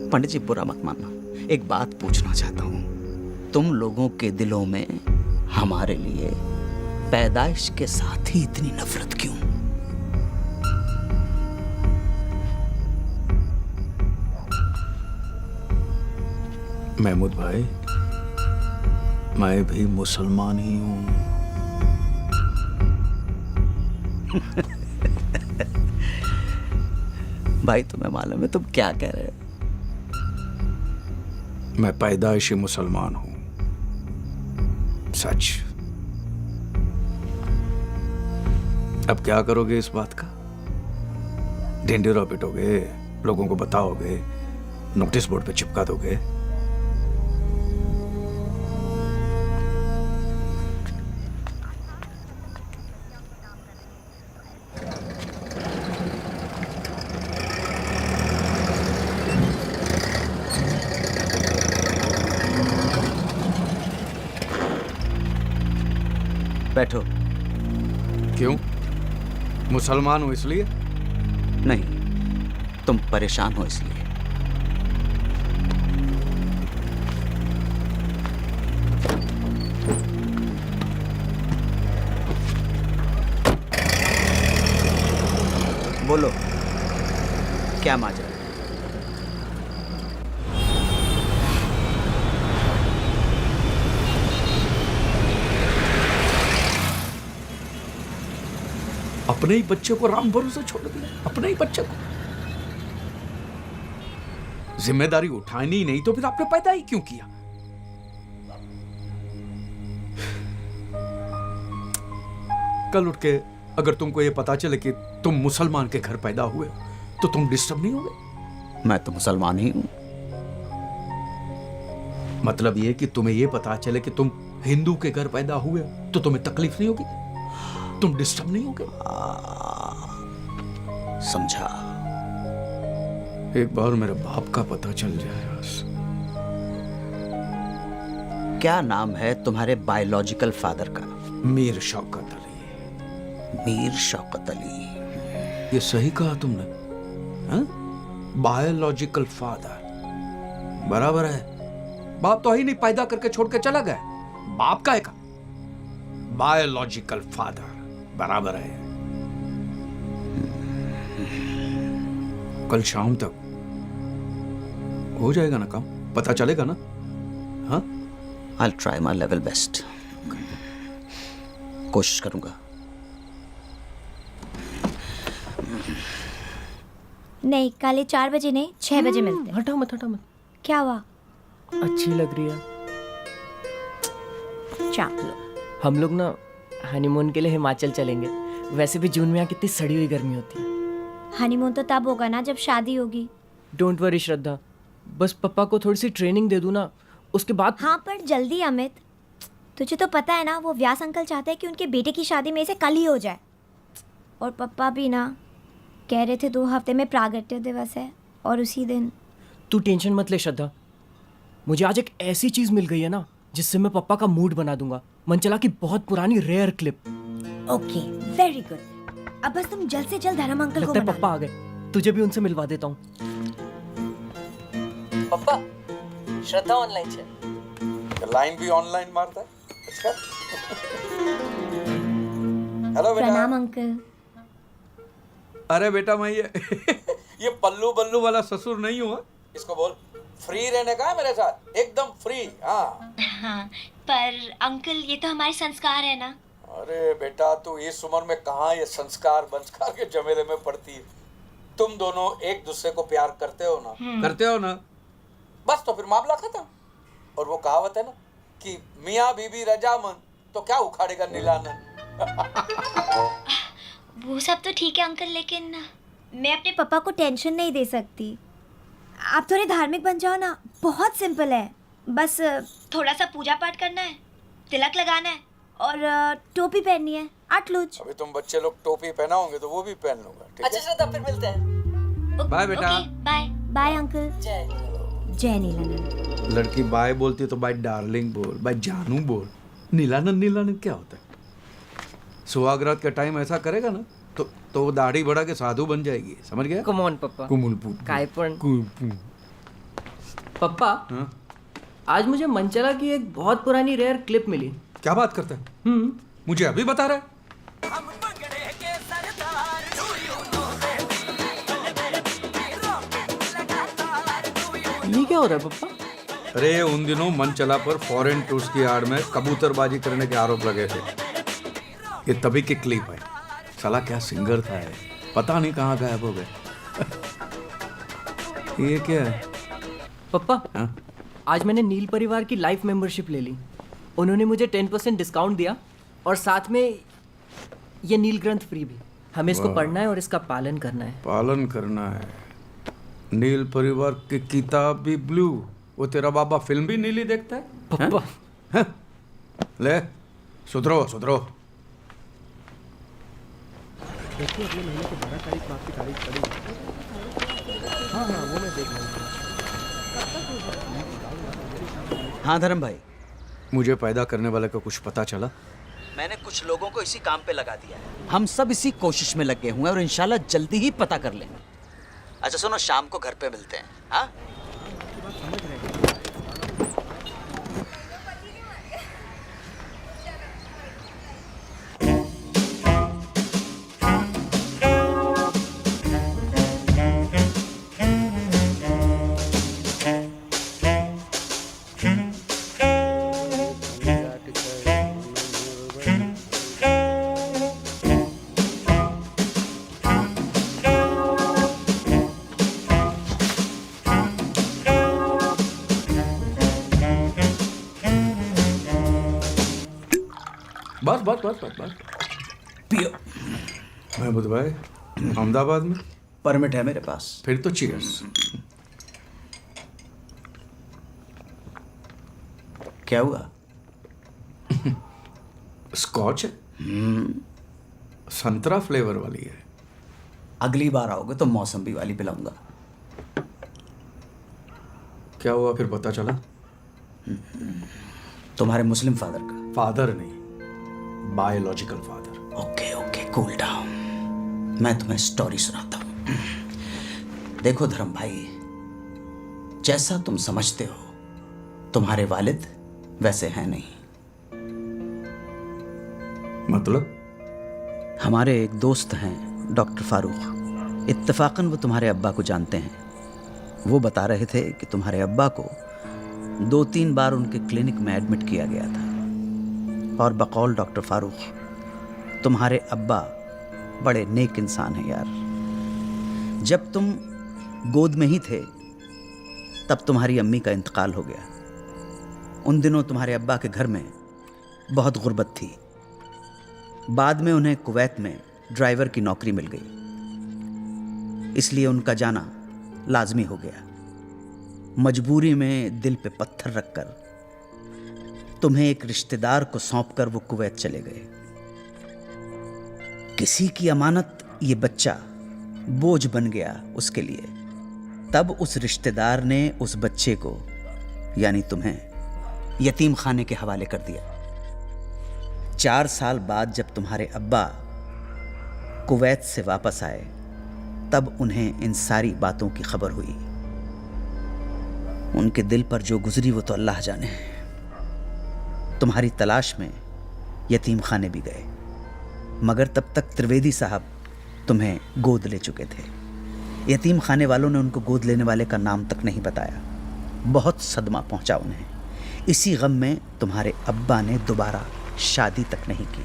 S5: पंडित जी बुरा मत मानना, एक बात पूछना चाहता हूं, तुम लोगों के दिलों में हमारे लिए पैदाइश के साथ ही इतनी नफरत क्यों?
S1: महमूद भाई, मैं भी मुसलमान ही हूं।
S5: भाई तुम्हें मालूम है तुम क्या कह रहे हो?
S1: मैं पैदाइशी मुसलमान हूं, सच। अब क्या करोगे इस बात का? ढिंढेरा पिटोगे, लोगों को बताओगे, नोटिस बोर्ड पे चिपका दोगे?
S5: बैठो।
S1: क्यों? मुसलमान हो इसलिए?
S5: नहीं, तुम परेशान हो इसलिए। बोलो, क्या माजरा?
S1: अपने ही बच्चे को राम भरोसे छोड़ दिया, अपने ही बच्चे को। जिम्मेदारी उठानी नहीं तो फिर आपने पैदा ही क्यों किया? कल उठ के अगर तुमको ये पता चले कि तुम मुसलमान के घर पैदा हुए हो तो तुम डिस्टर्ब नहीं होगे?
S5: मैं तो मुसलमान ही हूं।
S1: मतलब ये कि तुम्हें ये पता चले कि तुम हिंदू के घर पैदा हुए हो तो तुम्हें तकलीफ नहीं होगी? तुम डिस्टर्ब नहीं होगे?
S5: समझा।
S1: एक बार मेरे बाप का पता चल जाए बस।
S5: क्या नाम है तुम्हारे बायोलॉजिकल फादर का?
S1: मीर शौकत अली।
S5: मीर शौकत अली।
S1: ये सही कहा तुमने, हाँ? बायोलॉजिकल फादर बराबर है। बाप तो ही नहीं, पैदा करके छोड़ के चला गया। बाप का है का? बायोलॉजिकल फादर बराबर है। कल शाम तक हो जाएगा ना काम? पता चलेगा ना? हाँ,
S5: I'll try my level best. कोशिश करूंगा।
S3: नहीं, कल 4 बजे नहीं, 6 बजे मिलते हैं।
S4: हटा मत, हटा मत।
S3: क्या हुआ?
S4: अच्छी लग रही है।
S3: चाप लो।
S4: हम लोग ना हनीमून के लिए हिमाचल चलेंगे। वैसे भी जून में यहाँ कितनी सड़ी हुई गर्मी होती है।
S3: हनीमून तो तब होगा ना जब शादी होगी।
S4: डोंट वरी श्रद्धा, बस पापा को थोड़ी सी ट्रेनिंग दे दूँ ना, उसके बाद।
S3: हाँ पर जल्दी अमित, तुझे तो पता है ना वो व्यास अंकल चाहते हैं कि उनके बेटे की शादी में से कल ही हो जाए। और पापा भी ना कह रहे थे 2 हफ्ते में प्रागट्य दिवस है और उसी दिन।
S4: तू टेंशन मत ले श्रद्धा, मुझे आज एक ऐसी चीज मिल गई है ना जिससे मैं पापा का मूड बना दूंगा। मनचला की बहुत पुरानी rare clip.
S3: Okay, very good. अब बस तुम जल्द से जल्द धर्म अंकल को
S4: लगता है
S3: मना
S4: पापा आ गए, तुझे भी उनसे मिलवा देता हूँ। पापा, श्रद्धा ऑनलाइन है।
S1: लाइन भी ऑनलाइन मारता है। अच्छा। हेलो बेटा।
S3: प्रणाम अंकल।
S1: अरे बेटा, मैं ये पल्लू बल्लू वाला ससुर नहीं हुआ। इसको बोल फ्री रहने का है मेरे साथ, एकदम फ्री। हाँ
S3: हाँ, पर अंकल ये तो हमारे संस्कार है ना।
S1: अरे बेटा, तू इस उम्र में कहाँ ये संस्कार बंस्कार के झमेले में पड़ती है? तुम दोनों एक दूसरे को प्यार करते हो ना? करते हो ना? बस तो फिर मामला खत्म। और वो कहावत है ना कि मियाँ बीबी रजामंद तो क्या उखाड़ेगा नीलानंद।
S3: वो सब तो ठीक है अंकल, लेकिन मैं अपने पापा को टेंशन नहीं दे सकती। आप थोड़े धार्मिक बन जाओ ना, बहुत सिंपल है। बस थोड़ा सा पूजा पाठ करना है, तिलक लगाना है और टोपी पहननी है, आटलूज।
S1: अभी तुम बच्चे लोग टोपी पहनाओगे तो वो भी पहन लूंगा, ठीक
S8: अच्छा श्रद्धा, फिर मिलते हैं।
S1: बाय बेटा।
S3: Bye bye uncle. जय नीलानंद।
S1: लड़की बाय बोलती है तो बाय डार्लिंग बोल, बाय जानू बोल। नीलानंद नीलानंद क्या होता है? सुहागरात का टाइम ऐसा करेगा ना तो वो दाढ़ी बढ़ा के साधु बन जाएगी, समझ गया?
S4: कम ऑन पप्पा। काय पण पप्पा,
S1: हाँ?
S4: आज मुझे मंचला की एक बहुत पुरानी रेयर क्लिप मिली।
S1: क्या बात करता है? मुझे अभी बता रहा है?
S4: ये क्या हो रहा है पप्पा?
S1: अरे उन दिनों मंचला पर फॉरेन टूर्स की आड़ में कबूतरबाजी करने के आरोप लगे थे। ये तभी की क्लिप है। साला क्या सिंगर था है, पता नहीं कहाँ गायब हो गए। ये क्या है?
S4: पप्पा,
S1: हाँ?
S4: आज मैंने नील परिवार की लाइफ मेंबरशिप ले ली। उन्होंने मुझे 10% डिस्काउंट दिया और साथ में ये नील ग्रंथ फ्री भी। हमें इसको पढ़ना है और इसका पालन करना है।
S1: पालन करना है। नील परिवार की किताब भी ब्लू, वो तेरा बाबा फिल्म भी नीली देखता है?
S4: पप्पा
S1: हैं? ले सुधरो सुधरो।
S10: देखिए अगले महीने की 12 तारीख को आपकी तारीख पड़ी। हाँ वो मैं देख लूँगा।
S5: हाँ धर्म भाई,
S1: मुझे पैदा करने वाले का कुछ पता चला?
S5: मैंने कुछ लोगों को इसी काम पे लगा दिया है। हम सब इसी कोशिश में लगे हुए हैं और इंशाल्लाह जल्दी ही पता कर लेंगे। अच्छा सुनो, शाम को घर पे मिलते हैं। हाँ
S1: बस बस बस बस बस
S5: पियो।
S1: महमूद भाई, अहमदाबाद में
S5: परमिट है मेरे पास।
S1: फिर तो चीयर्स।
S5: क्या हुआ?
S1: स्कॉच है, संतरा फ्लेवर वाली है।
S5: अगली बार आओगे तो मौसम्बी वाली पिलाऊंगा।
S1: क्या हुआ फिर पता चला?
S5: तुम्हारे मुस्लिम फादर का।
S1: फादर नहीं, biological father.
S5: Okay okay, cool down. मैं तुम्हें स्टोरी सुनाता हूँ। देखो धर्म भाई, जैसा तुम समझते हो तुम्हारे वालिद वैसे हैं नहीं।
S1: मतलब?
S5: हमारे एक दोस्त हैं डॉक्टर फारूक, इत्तेफाकन वो तुम्हारे अब्बा को जानते हैं। वो बता रहे थे कि तुम्हारे अब्बा को 2-3 बार उनके क्लिनिक में एडमिट किया गया था। और बकौल डॉक्टर फारूक, तुम्हारे अब्बा बड़े नेक इंसान हैं यार। जब तुम गोद में ही थे तब तुम्हारी अम्मी का इंतकाल हो गया। उन दिनों तुम्हारे अब्बा के घर में बहुत गुर्बत थी। बाद में उन्हें कुवैत में ड्राइवर की नौकरी मिल गई, इसलिए उनका जाना लाजमी हो गया। मजबूरी में दिल पे पत्थर रखकर तुम्हें एक रिश्तेदार को सौंपकर वो कुवैत चले गए। किसी की अमानत ये बच्चा बोझ बन गया उसके लिए। तब उस रिश्तेदार ने उस बच्चे को, यानी तुम्हें, यतीम खाने के हवाले कर दिया। 4 साल बाद जब तुम्हारे अब्बा कुवैत से वापस आए तब उन्हें इन सारी बातों की खबर हुई। उनके दिल पर जो गुजरी वो तो अल्लाह जाने। तुम्हारी तलाश में यतीम खाने भी गए, मगर तब तक त्रिवेदी साहब तुम्हें गोद ले चुके थे। यतीम खाने वालों ने उनको गोद लेने वाले का नाम तक नहीं बताया। बहुत सदमा पहुंचा उन्हें। इसी गम में तुम्हारे अब्बा ने दोबारा शादी तक नहीं की।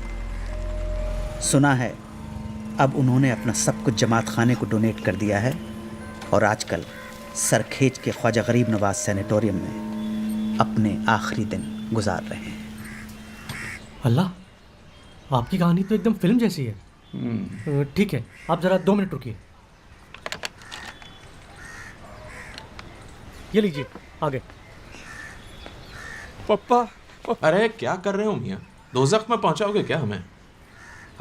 S5: सुना है अब उन्होंने अपना सब कुछ जमात खाने को डोनेट कर दिया है और आजकल सरखेज के ख्वाजा गरीब नवाज सैनिटोरियम में अपने आखिरी दिन गुजार रहे हैं।
S10: अल्लाह, आपकी कहानी तो एकदम फिल्म जैसी है। ठीक है, आप ज़रा 2 मिनट रुकिए। ये लीजिए आगे।
S1: पप्पा
S13: अरे क्या कर रहे हो मियाँ? दोज़ख में पहुंचाओगे क्या हमें?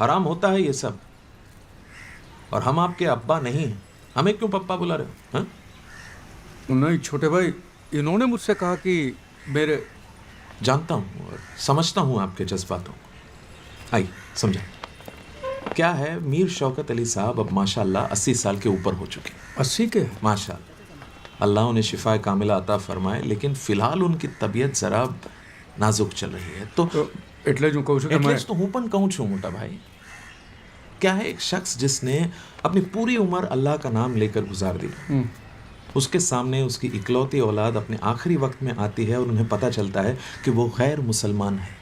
S13: हराम होता है ये सब। और हम आपके अब्बा नहीं हैं, हमें क्यों पप्पा बुला रहे हो? हाँ?
S1: नहीं छोटे भाई, इन्होंने मुझसे कहा कि मेरे...
S13: जानता हूँ और समझता हूँ आपके जज्बातों को। आइए समझा। क्या है, मीर शौकत अली साहब अब माशाल्लाह 80 साल के ऊपर हो चुके।
S1: 80 के?
S13: माशाल्लाह, अल्लाह उन्हें शिफा कामिला अता फरमाए, लेकिन फ़िलहाल उनकी तबीयत ज़रा नाजुक चल रही है। तो
S1: એટલે જ હું કહું છું કે
S13: એટલે જ તો હું પણ કહું છું મોટા भाई। क्या है, एक शख्स जिसने अपनी पूरी उम्र अल्लाह का नाम लेकर गुजार दी, उसके सामने उसकी इकलौती औलाद अपने आखिरी वक्त में आती है और उन्हें पता चलता है कि वो गैर मुसलमान है।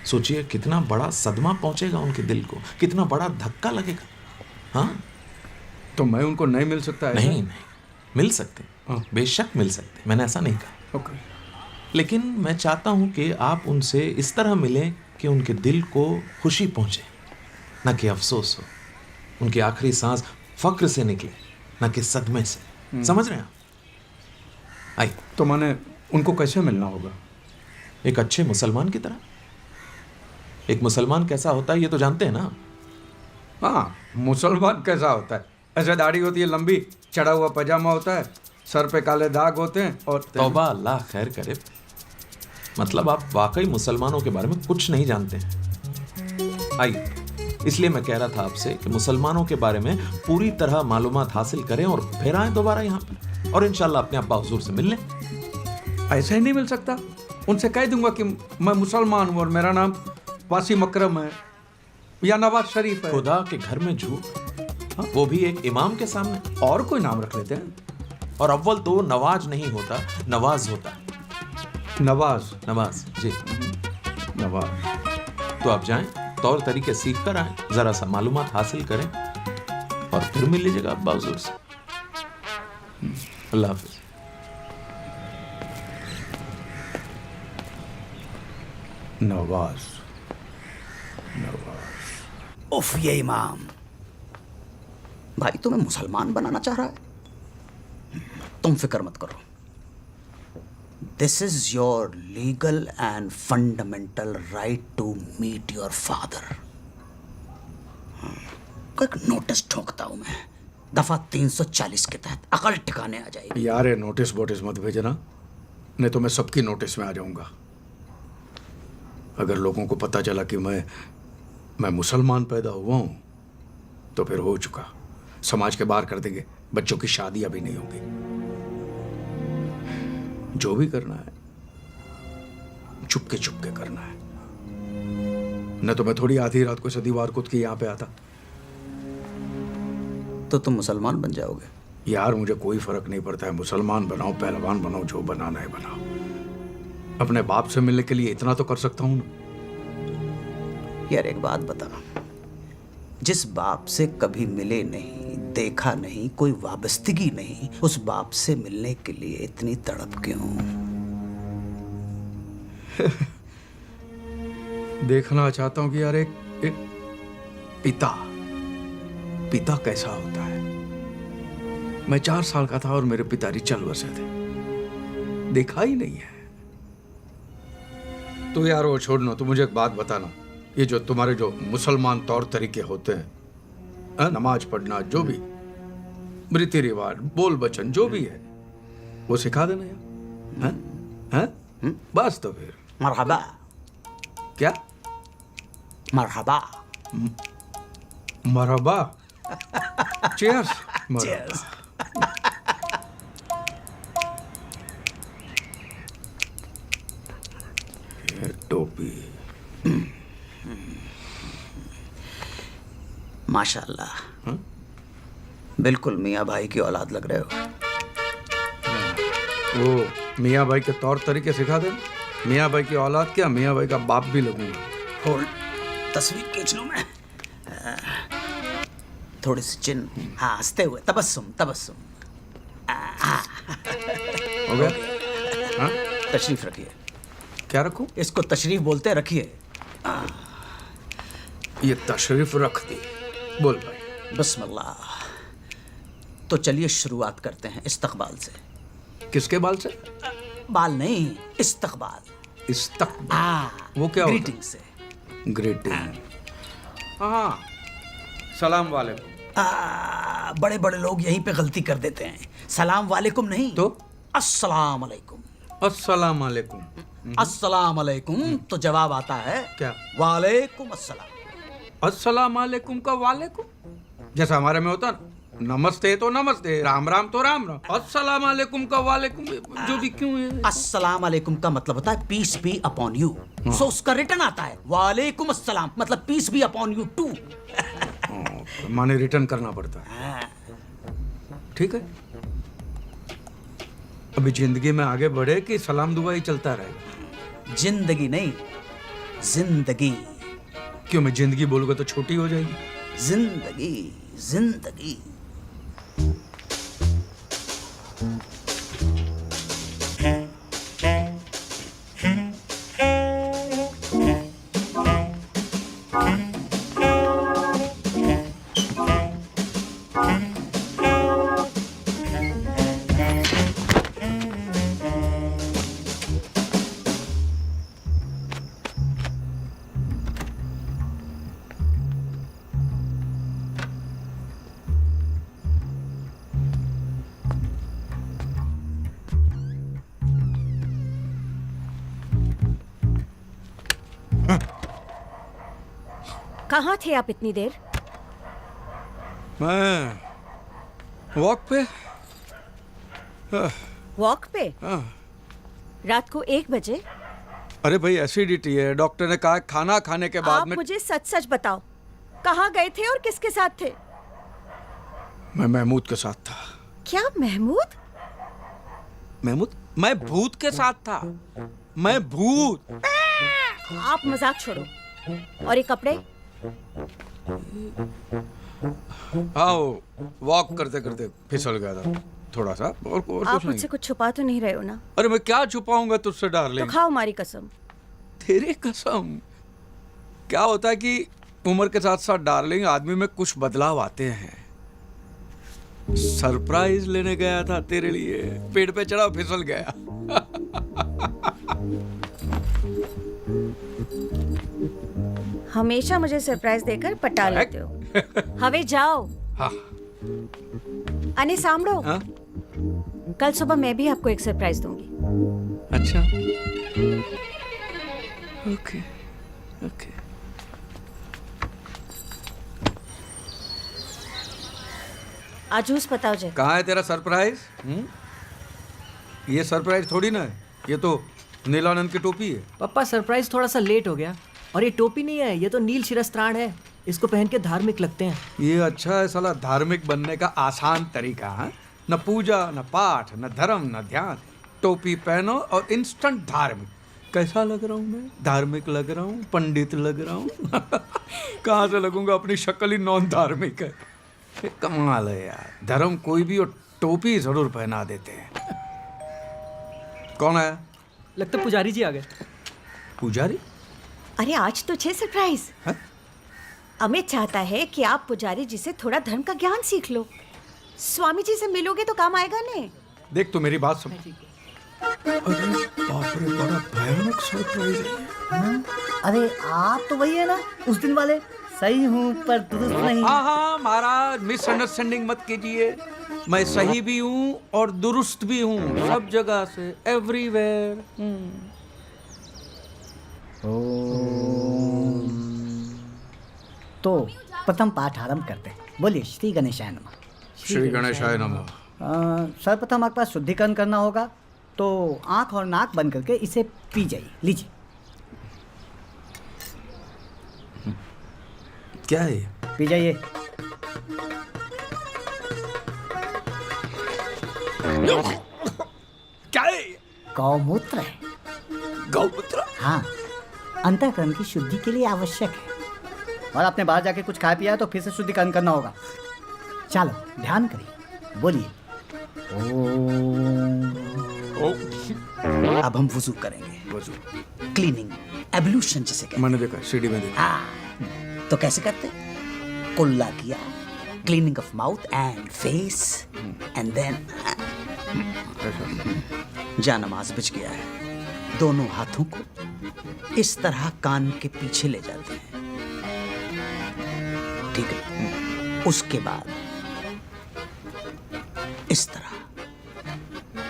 S13: सोचिए कितना बड़ा सदमा पहुंचेगा उनके दिल को, कितना बड़ा धक्का लगेगा। हाँ,
S1: तो मैं उनको नहीं मिल सकता है?
S13: नहीं, मिल सकते, बेशक मिल सकते, मैंने ऐसा नहीं कहा।
S1: ओके।
S13: लेकिन मैं चाहता हूं कि आप उनसे इस तरह मिलें कि उनके दिल को खुशी पहुंचे, न कि अफसोस हो। उनकी आखिरी सांस फक्र से निकले, न कि सदमे से। समझ रहे हैं आप? आइए।
S1: तो मैंने उनको कैसे मिलना होगा?
S13: एक अच्छे मुसलमान की तरह। एक मुसलमान कैसा होता है ये तो जानते हैं ना?
S1: हाँ, मुसलमान कैसा होता है? ऐसे दाढ़ी होती है लंबी, चढ़ा हुआ पजामा होता है, सर पे काले दाग होते हैं और...
S13: तौबा, अल्लाह खैर करे। मतलब आप वाकई मुसलमानों के बारे में कुछ नहीं जानते हैं। आइए, इसलिए मैं कह रहा था आपसे कि मुसलमानों के बारे में पूरी तरह मालूमात हासिल करें और फिर आए दोबारा यहाँ पर और इंशाल्लाह अपने अब्बा हुजूर से मिल लें।
S1: ऐसे ही नहीं मिल सकता? उनसे कह दूंगा कि मैं मुसलमान हूँ और मेरा नाम वासिम अकरम है या नवाज शरीफ है।
S13: खुदा के घर में झूठ, वो भी एक इमाम के सामने।
S1: और कोई नाम रख लेते हैं।
S13: और अव्वल तो नवाज नहीं होता, नवाज होता है।
S1: नवाज
S13: जी,
S1: नवाज।
S13: तो आप जाएं, तौर तरीके सीख कर आए, जरा सा मालूमात हासिल करें और फिर मिल लीजिएगा अब्बा हुजूर से। अल्लाह हाफिज।
S1: नवाज।
S11: उफ, ये इमाम भाई तुम्हें मुसलमान बनाना चाह रहा है। तुम फिक्र मत करो, this is your legal and fundamental right to meet your father. एक नोटिस ठोकता हूं मैं, दफा 340 के तहत अकल ठिकाने आ जाएगी।
S1: यार ये नोटिस वोटिस मत भेजना, नहीं तो मैं सबकी नोटिस में आ जाऊंगा। अगर लोगों को पता चला कि मैं मुसलमान पैदा हुआ हूं तो फिर हो चुका, समाज के बाहर कर देंगे, बच्चों की शादियां भी नहीं होंगी। जो भी करना है चुपके चुपके करना है, न तो मैं थोड़ी आधी रात को सदीवार कूद के यहाँ पे आता।
S11: तो तुम मुसलमान बन जाओगे?
S1: यार मुझे कोई फर्क नहीं पड़ता है, मुसलमान बनाओ पहलवान बनाओ, जो बनाना है बनाओ। अपने बाप से मिलने के लिए इतना तो कर सकता हूं ना।
S11: यार एक बात बता, जिस बाप से कभी मिले नहीं, देखा नहीं, कोई वाबस्तगी नहीं, उस बाप से मिलने के लिए इतनी तड़प क्यों?
S1: देखना चाहता हूं कि यार एक पिता कैसा होता है। मैं 4 साल का था और मेरे पिताजी चल बसे थे, देखा ही नहीं है। तो यार वो छोड़ना, तो मुझे एक बात बताना, ये जो तुम्हारे जो मुसलमान तौर तरीके होते हैं, नमाज पढ़ना, जो भी रीति रिवाज, बोल बचन, जो भी है वो सिखा देना यार। हैं? बस तो फिर
S11: मरहबा।
S1: क्या
S11: मरहबा?
S1: मरहबा। चीयर्स।
S11: Cheers.
S1: टोपी।
S11: माशाल्लाह, बिल्कुल मियाँ भाई की औलाद लग रहे हो।
S1: वो मियाँ भाई के तौर तरीके सिखा दे। मियाँ भाई की औलाद क्या, मियाँ भाई का बाप भी लगूंगा।
S11: होल्ड, तस्वीर खींच लूं मैं। थोड़ी सी चिन, हाँ, हंसते हुए, तबस्सुम तबस्सुम।
S1: हो गया? हाँ?
S11: तशरीफ रखिए।
S1: क्या रखूं?
S11: इसको तशरीफ बोलते हैं, रखिए।
S1: ये तशरीफ रख दी। बोल भाई।
S11: बिस्मिल्लाह। तो चलिए शुरुआत करते हैं इस्तकबाल से।
S1: किसके बाल से?
S5: बाल नहीं, इस्तकबाल।
S1: इस्तकबाल वो क्या होता है?
S5: ग्रीटिंग से।
S1: ग्रीटिंग। हाँ, सलाम वालेकुम।
S5: बड़े बड़े लोग यहीं पे गलती कर देते हैं। सलाम वालेकुम नहीं
S1: तो
S5: अस्सलाम वालेकुम।
S1: अस्सलाम वालेकुम।
S5: अस्सलाम वालेकुम तो जवाब आता है
S1: क्या?
S5: वालेकुम अस्सलाम।
S1: अस्सलाम वालेकुम का वालेकुम, जैसा हमारे में होता ना, नमस्ते तो नमस्ते, राम राम तो राम राम, अस्सलाम वालेकुम का वालेकुम जो भी क्यों है?
S5: अस्सलाम वालेकुम का मतलब होता है peace be upon you. So उसका रिटर्न आता है वालेकुम अस्सलाम, मतलब peace be upon you too.
S1: माने रिटर्न करना पड़ता है। ठीक है, अभी जिंदगी में आगे बढ़े कि सलाम दुआ ही चलता रहेगा?
S5: जिंदगी नहीं, जिंदगी।
S1: क्यों, मैं जिंदगी बोलूंगा तो छोटी हो जाएगी?
S5: जिंदगी, जिंदगी।
S2: कहाँ थे आप इतनी देर?
S1: मैं वॉक पे।
S2: वॉक पे?
S1: हाँ।
S2: रात को 1 बजे?
S1: अरे भाई, एसिडिटी है, डॉक्टर ने कहा खाना खाने के बाद
S2: आप
S1: में।
S2: मुझे सच सच बताओ, कहाँ गए थे और किसके साथ थे?
S1: मैं महमूद के साथ था।
S2: क्या महमूद?
S1: महमूद? मैं भूत के साथ था। मैं भूत।
S2: आप मजाक छोड़ो। और ये कपड़े?
S1: आओ, वॉक करते करते फिसल गया था थोड़ा सा, और
S2: आप
S1: कुछ नहीं।
S2: मुझसे कुछ छुपा तो नहीं रहे हो ना?
S1: अरे मैं क्या छुपाऊंगा तुझसे
S2: तो
S1: डार्लिंग?
S2: खाओ हमारी कसम।
S1: तेरी कसम? क्या होता है कि उम्र के साथ साथ डार्लिंग आदमी में कुछ बदलाव आते हैं। सरप्राइज लेने गया था तेरे लिए, पेड़ पे चढ़ा फिसल गया।
S2: हमेशा मुझे सरप्राइज देकर पटा लेते हो। हवे जाओ।
S1: हाँ।
S2: अने सामड़ो,
S1: हाँ?
S2: कल सुबह मैं भी आपको एक सरप्राइज दूंगी।
S1: अच्छा, ओके ओके।
S2: आजूस बताओ जे।
S1: कहाँ है तेरा सरप्राइज? ये सरप्राइज थोड़ी ना है, ये तो नीलानंद की टोपी है।
S4: पापा सरप्राइज थोड़ा सा लेट हो गया। और ये टोपी नहीं है, ये तो नील शिरस्त्राण है। इसको पहन के धार्मिक लगते हैं।
S1: ये अच्छा है साला, धार्मिक बनने का आसान तरीका है। न पूजा, न पाठ, न धर्म, न ध्यान, टोपी पहनो और इंस्टेंट धार्मिक। कैसा लग रहा हूँ मैं? धार्मिक लग रहा हूँ, पंडित लग रहा हूँ। कहाँ से लगूंगा, अपनी शक्ल ही नॉन धार्मिक है। ये कमाल है यार, धर्म कोई भी और टोपी जरूर पहना देते हैं। कौन है?
S4: लगता पुजारी जी आ गए।
S1: पुजारी?
S2: अरे आज तो छे सरप्राइज। अमित चाहता है कि आप पुजारी जी से थोड़ा धर्म का ज्ञान सीख लो। स्वामी जी से मिलोगे तो काम आएगा ने।
S1: देख तो मेरी बात सुन। अरे बाप रे, बड़ा भयानक सरप्राइज है।
S11: अरे आप तो वही है ना उस दिन वाले? सही हूँ पर दुरुस्त नहीं।
S1: हाँ हाँ महाराज, मिसअंडरस्टैंडिंग मत कीजिए। मैं सही भी हूँ और दुरुस्त भी हूँ, सब जगह से, एवरीवेयर।
S11: तो प्रथम पाठ आरंभ करते हैं। बोलिए श्री गणेशाय नमः।
S1: श्री गणेशाय नमः।
S11: सर्वप्रथम आपके पास शुद्धिकरण करना होगा, तो आंख और नाक बंद करके इसे पी जाइए। लीजिए।
S1: क्या है ये?
S11: पी जाइए।
S1: क्या है?
S11: गौमूत्र है।
S1: गौमूत्र?
S11: हाँ, अंतःकरण की शुद्धि के लिए आवश्यक है। और आपने बाहर जाके कुछ खाया पिया है तो फिर से शुद्धिकरण करना होगा। चलो ध्यान करिए, बोलिए ओम।
S5: अब हम वुजू करेंगे।
S1: वुजू,
S5: क्लीनिंग, एब्लूशन जिसे कहते हैं।
S1: मैंने देखा, सीढ़ी में देखा।
S5: तो कैसे करते? कुल्ला किया, cleaning of mouth and face, and then
S11: जा नमाज बिछ गया है। दोनों हाथों को इस तरह कान के पीछे ले जाते हैं, ठीक है? उसके बाद इस तरह,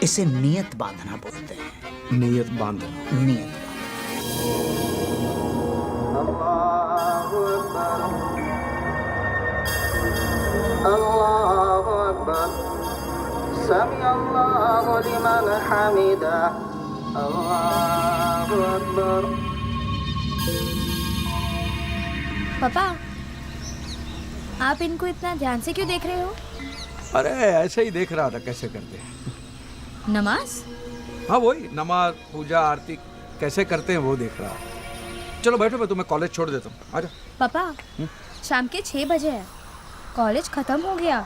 S11: इसे नियत बांधना बोलते हैं।
S1: नियत बांधना।
S11: नियत
S14: अल्लाहु अकबर, समी अल्लाहु लिमन हमिदा, अल्लाहु अकबर।
S3: पापा, आप इनको इतना ध्यान से क्यों देख रहे हो?
S1: अरे ऐसे ही देख रहा था कैसे करते हैं।
S3: नमाज?
S1: हाँ वही नमाज, पूजा, आरती कैसे करते हैं वो देख रहा। चलो बैठो, मैं तुम्हें कॉलेज छोड़ देता हूँ। आजा।
S3: पापा, शाम के 6 बजे है, कॉलेज खत्म हो गया,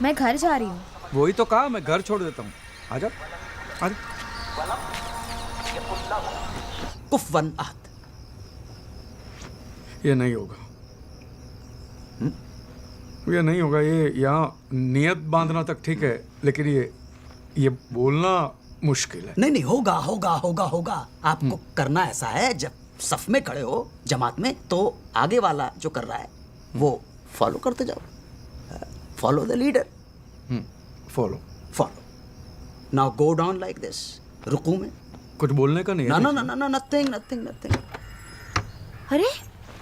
S3: मैं घर जा रही हूँ।
S1: वही तो कहा, मैं घर छोड़ देता हूँ। आजा आजा।
S11: कुफवन अहद।
S1: ये नहीं होगा, ये नहीं होगा। ये यहाँ नियत बांधना तक ठीक है, लेकिन ये बोलना मुश्किल है।
S11: नहीं नहीं, होगा होगा होगा होगा। आपको करना ऐसा है, जब सफ में खड़े हो जमात में, तो आगे वाला जो कर रहा है वो फॉलो करते जाओ। Follow the leader.
S1: Follow
S11: follow. Now go down like this. रुकू में
S1: कुछ बोलने का नहीं
S11: ना
S1: है।
S11: ना ना ना ना, नथिंग नथिंग नथिंग।
S2: अरे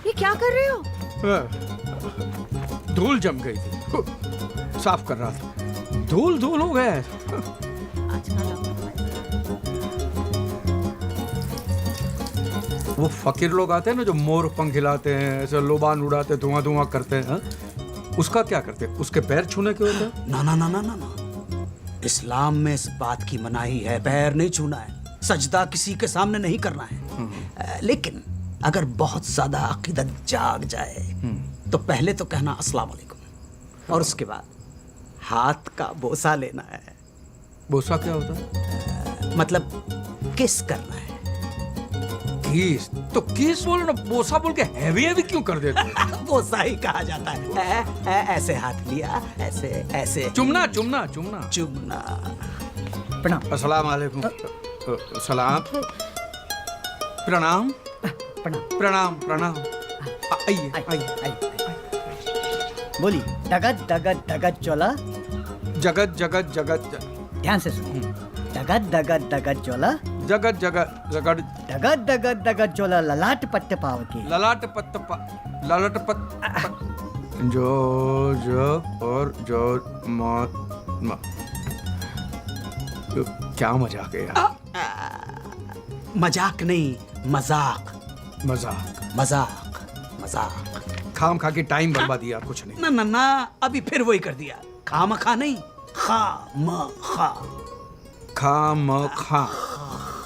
S2: ये क्या कर रहे हो?
S1: धूल जम गई थी, साफ कर रहा था, धूल धूल हो गया है। वो फकीर लोग आते हैं ना जो मोर पंख हिलाते हैं, ऐसे लोबान उड़ाते, धुआं धुआं करते हैं, हाँ? उसका क्या करते हैं? उसके पैर छूने के होते हैं?
S11: ना ना ना ना ना ना, इस्लाम में इस बात की मनाही है, पैर नहीं छूना है, सजदा किसी के सामने नहीं करना है। लेकिन अगर बहुत ज्यादा अकीदत जाग जाए तो पहले तो कहना अस्सलाम वालेकुम, और उसके बाद हाथ का बोसा लेना है।
S1: बोसा क्या होता है?
S11: मतलब किस करना है।
S1: किस? तो किस बोलो ना, बोसा बोल के हैवी हैवी क्यों कर देते हो?
S11: बोसा ही कहा जाता है। ऐसे हाथ लिया, ऐसे ऐसे।
S1: चुमना चुमना चुमना
S11: चुमना।
S10: प्रणाम।
S1: अस्सलाम वालेकुम। सलाम। प्रणाम प्रणाम प्रणाम। आइए आइए।
S11: बोलिए।
S10: डगत डगत डगत चोला।
S1: जगत जगत जगत।
S10: ध्यान से सुनिए। डगत डगत डगत चोला।
S1: जगत जगत जगत।
S10: डगत डगत डगत चोला ललाट पट्टे पाव की।
S1: ललाट पत्त ललाट पत्त जो और जो क्या मजाक है यार?
S11: मजाक नहीं, मजाक।
S1: मजाक
S11: मजाक मजाक।
S1: खाम खा के टाइम बर्बाद किया, कुछ नहीं।
S11: ना ना ना, अभी फिर वही कर दिया। खाम खा नहीं, खा म खा।
S1: खाम खा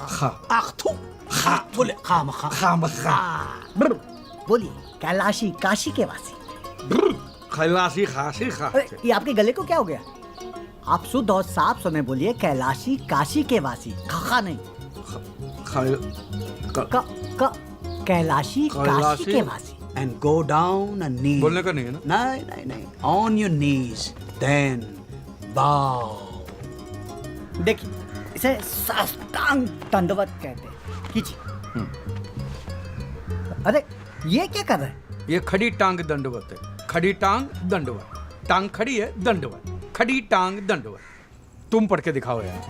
S1: खा
S11: आखथू खा बोले, खाम खा
S1: खाम खा।
S10: बोलिए। कैलाशी काशी के वासी।
S1: खलासी खासी खा।
S10: अरे ये आपके गले को क्या हो गया? आप शुद्ध और साफ समय बोलिए। कैलाशी काशी के वासी। खा नहीं। कैलाशी काशी के वासी।
S11: And go down and kneel.
S1: बोलने का नहीं है ना?
S11: नहीं नहीं नहीं, on your knees, then bow.
S10: देखिए, इसे साष्टांग दंडवत कहते हैं। कीजिए। अरे ये क्या कर रहे हैं?
S1: ये खड़ी टांग दंडवत है। खड़ी टांग दंडवत। टांग खड़ी है, दंडवत। खड़ी टांग दंडवत। तुम पढ़ के दिखाओ यार।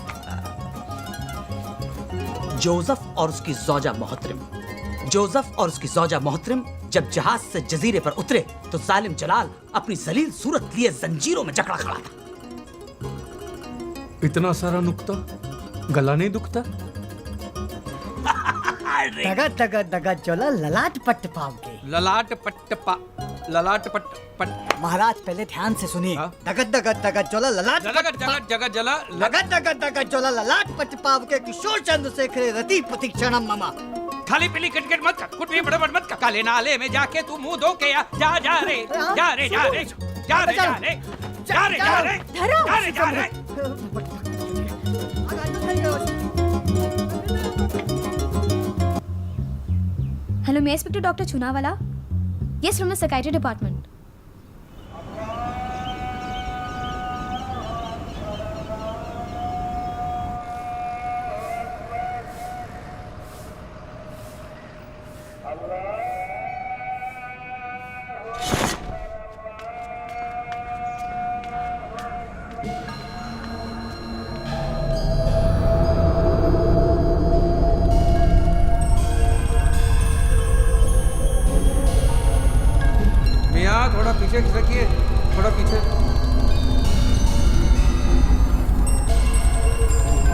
S11: जोसेफ और उसकी ज़ौजा मोहतरम। जोसेफ और उसकी ज़ौजा मोहतरम जब जहाज से जजीरे पर उतरे तो जालिम जलाल अपनी जलील सूरत लिए जंजीरों में जकड़ा खड़ा था।
S1: इतना सारा नुक्ता, गला नहीं दुखता?
S10: डगत डगत डगत चोला ललाट पट्ट पाव के।
S1: ललाट पट्ट पट।
S10: महाराज पहले ध्यान से सुनिए। डगत डगत डगत चोला ललाट
S1: जगत जगत जगत जला
S10: डगत डगत डगत चोला ललाट पट्ट पाव के किशोर चंद्र शेखर रति प्रतीक्षणम ममा।
S1: खाली पीली किटकिट मत कर, कुछ भी बड़बड़ मत कर। काले नाले में जाके तू मुंह धो के जा जा जा रे जा रे जा रे जा रे जा रे जा रे जा रे जा रे जा रे।
S3: हेलो, मैं inspector doctor Chunawala. Yes, from the psychiatry department.
S1: मियाँ थोड़ा पीछे खिसकिए, थोड़ा पीछे।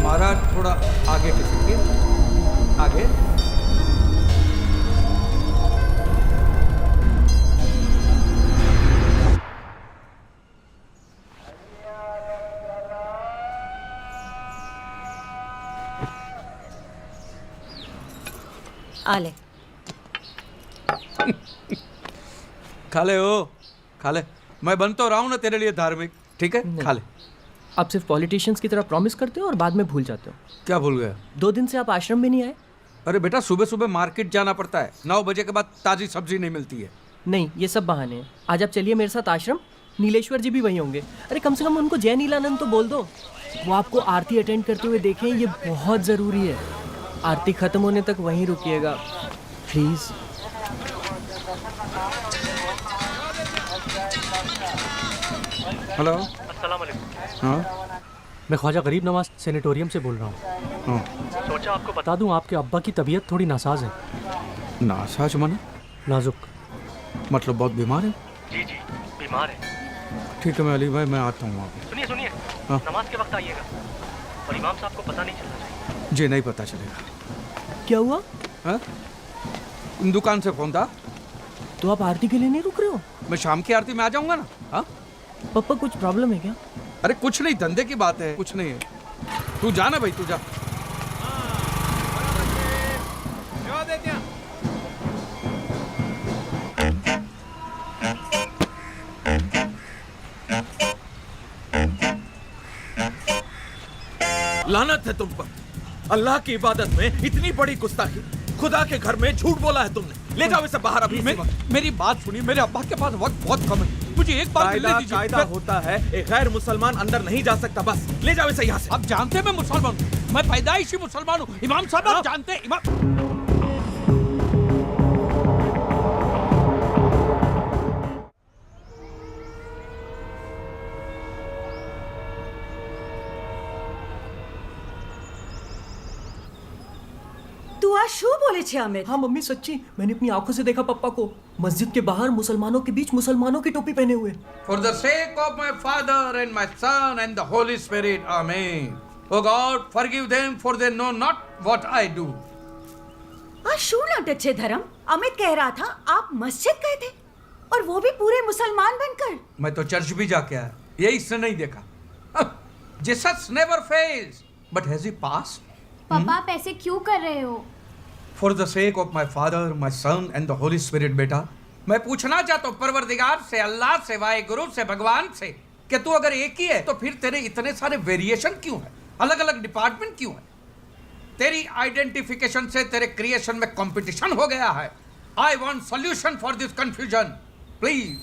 S1: महाराज थोड़ा आगे खिसकिए, आगे।
S2: आ ले।
S1: खा ले ओ, खा ले। मैं बन तो रहा हूँ ना तेरे लिए धार्मिक, ठीक है? खा ले।
S4: आप सिर्फ पॉलिटिशियंस की तरह प्रॉमिस करते हो और बाद में भूल जाते हो।
S1: क्या भूल गया?
S4: 2 दिन से आप आश्रम में नहीं आए।
S1: अरे बेटा, सुबह सुबह मार्केट जाना पड़ता है, 9 बजे के बाद ताजी सब्जी नहीं मिलती है।
S4: नहीं, ये सब बहाने हैं। आज आप चलिए मेरे साथ आश्रम, नीलेश्वर जी भी वहीं होंगे। अरे कम से कम उनको जय नीलानंद तो बोल दो, वो आपको आरती अटेंड करते हुए देखें, ये बहुत ज़रूरी है। आरती खत्म होने तक वहीं रुकिएगा प्लीज़।
S1: हेलो,
S15: अस्सलाम वालेकुम।
S1: हाँ
S15: मैं ख्वाजा गरीब नवाज सेनेटोरियम से बोल रहा हूँ।
S1: हाँ।
S15: सोचा आपको बता दूँ, आपके अब्बा की तबीयत थोड़ी नासाज है।
S1: नासाज माने?
S15: नाजुक।
S1: मतलब बहुत बीमार है?
S15: जी जी, बीमार है।
S1: ठीक है, मैं अली भाई मैं आता हूँ वहाँ पे।
S15: सुनिए सुनिए,
S1: हाँ।
S15: नमाज के वक्त आइएगा और इमाम साहब को पता नहीं चलना चाहिए।
S1: जी नहीं पता चलेगा।
S4: क्या हुआ?
S1: हाँ? दुकान से फोन था।
S4: तो आप आरती के लिए नहीं रुक रहे हो?
S1: मैं शाम की आरती में आ जाऊंगा ना। हाँ?
S4: पापा कुछ प्रॉब्लम है क्या?
S1: अरे कुछ नहीं, धंधे की बात है, कुछ नहीं है। तू जा ना भाई, तू जा।
S13: लानत है तुम पर। अल्लाह की इबादत में इतनी बड़ी गुस्ताखी, खुदा के घर में झूठ बोला है तुमने। ले जाओ इसे बाहर अभी।
S1: मेरी बात सुनिए, मेरे अब्बा के पास वक्त बहुत कम है, मुझे एक बार मिलने दीजिए।
S13: कायदा होता है, एक गैर मुसलमान अंदर नहीं जा सकता। बस ले जाओ इसे यहाँ से।
S1: आप जानते हैं मैं मुसलमान हूँ, मैं पैदाइशी मुसलमान हूँ। इमाम साहब आप जानते हैं इमाम।
S2: तू आज शू बोले छे अमित?
S4: हाँ मम्मी, सच्ची मैंने अपनी आंखों से देखा पप्पा को मस्जिद के बाहर मुसलमानों के बीच मुसलमानों की टोपी पहने हुए।
S1: For the sake of my Father and my Son and the Holy Spirit, Amen. Oh God, forgive them for they know not what I do.
S2: आज शू नाटक छे धर्म? अमित कह रहा था आप मस्जिद गए थे और वो भी पूरे मुसलमान बनकर।
S1: मैं तो चर्च भी जाके आया, ये इसने नहीं देखा। Jesus never fails, but has he passed?
S3: पापा आप ऐसे क्यों कर रहे हो?
S1: For the sake of my father, my son and the holy spirit. बेटा मैं पूछना चाहता हूँ परवरदिगार से, अल्लाह से, वाहिगुरु से, भगवान से, कि तू अगर एक ही है तो फिर तेरे इतने सारे वेरिएशन क्यों है, अलग अलग डिपार्टमेंट क्यों है? तेरी आइडेंटिफिकेशन से तेरे क्रिएशन में कंपटीशन हो गया है। I want solution for this confusion. Please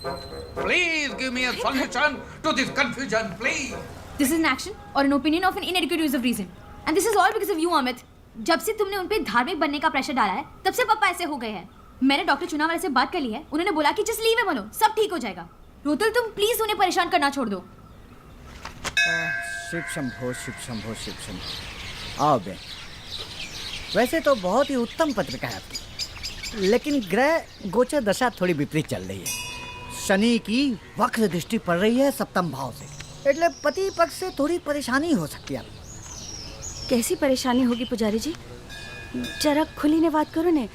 S1: please give me a solution to this confusion please.
S3: This is an action और an opinion of an inadequate use of reason and this is all because of you Amit. जब से तुमने उन पे धार्मिक बनने का pressure डाला है तब से पापा ऐसे हो गए हैं। मैंने डॉक्टर चुनावाले से बात कर ली है, उन्होंने बोला कि जस्ट लीव हिम अलोन, सब ठीक हो जाएगा। रोतल तुम प्लीज उन्हें परेशान करना छोड़ दो।
S11: शिव शंभो शिव शंभो शिव शंभो। आओ बे, वैसे तो बहुत ही उत्तम पत्रिका है आपकी, लेकिन ग्रह गोचर दशा थोड़ी विपरीत चल रही है। शनि की वक्र दृष्टि पड़ रही है सप्तम भाव से, એટલે पति पक्ष से थोड़ी परेशानी हो सकती है।
S2: कैसी परेशानी होगी पुजारी जी? जरा खुली ने बात करो ने।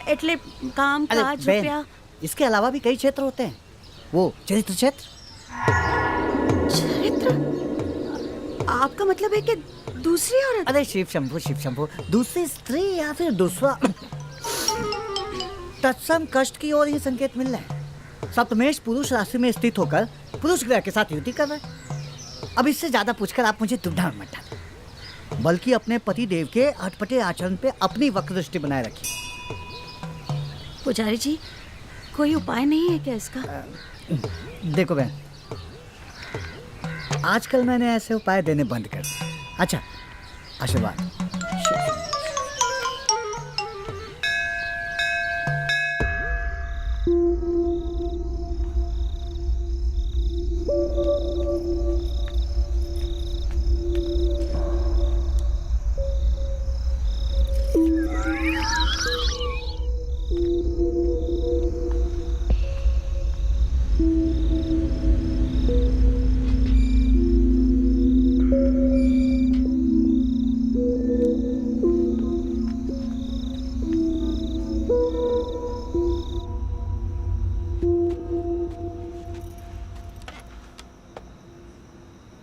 S2: એટલે काम काज रुपया,
S11: इसके अलावा भी कई क्षेत्र होते हैं। वो चरित्र क्षेत्र।
S2: चरित्र? आपका मतलब है कि दूसरी औरत?
S11: अरे शिव शंभु, दूसरी स्त्री या फिर दूसरा तत्सम कष्ट की ओर ही संकेत मिल रहे हैं। सप्तमेश पुरुष राशि में स्थित होकर पुरुष ग्रह के साथ युति कर रहे हैं। अब इससे ज्यादा पूछकर आप मुझे दुविधा मत डालें, बल्कि अपने पति देव के अटपटे आचरण पे अपनी वक्र दृष्टि बनाए रखिए।
S2: पुजारी जी कोई उपाय नहीं है क्या इसका?
S11: देखो बहन, आजकल मैंने ऐसे उपाय देने बंद कर दिए। अच्छा, आशीर्वाद।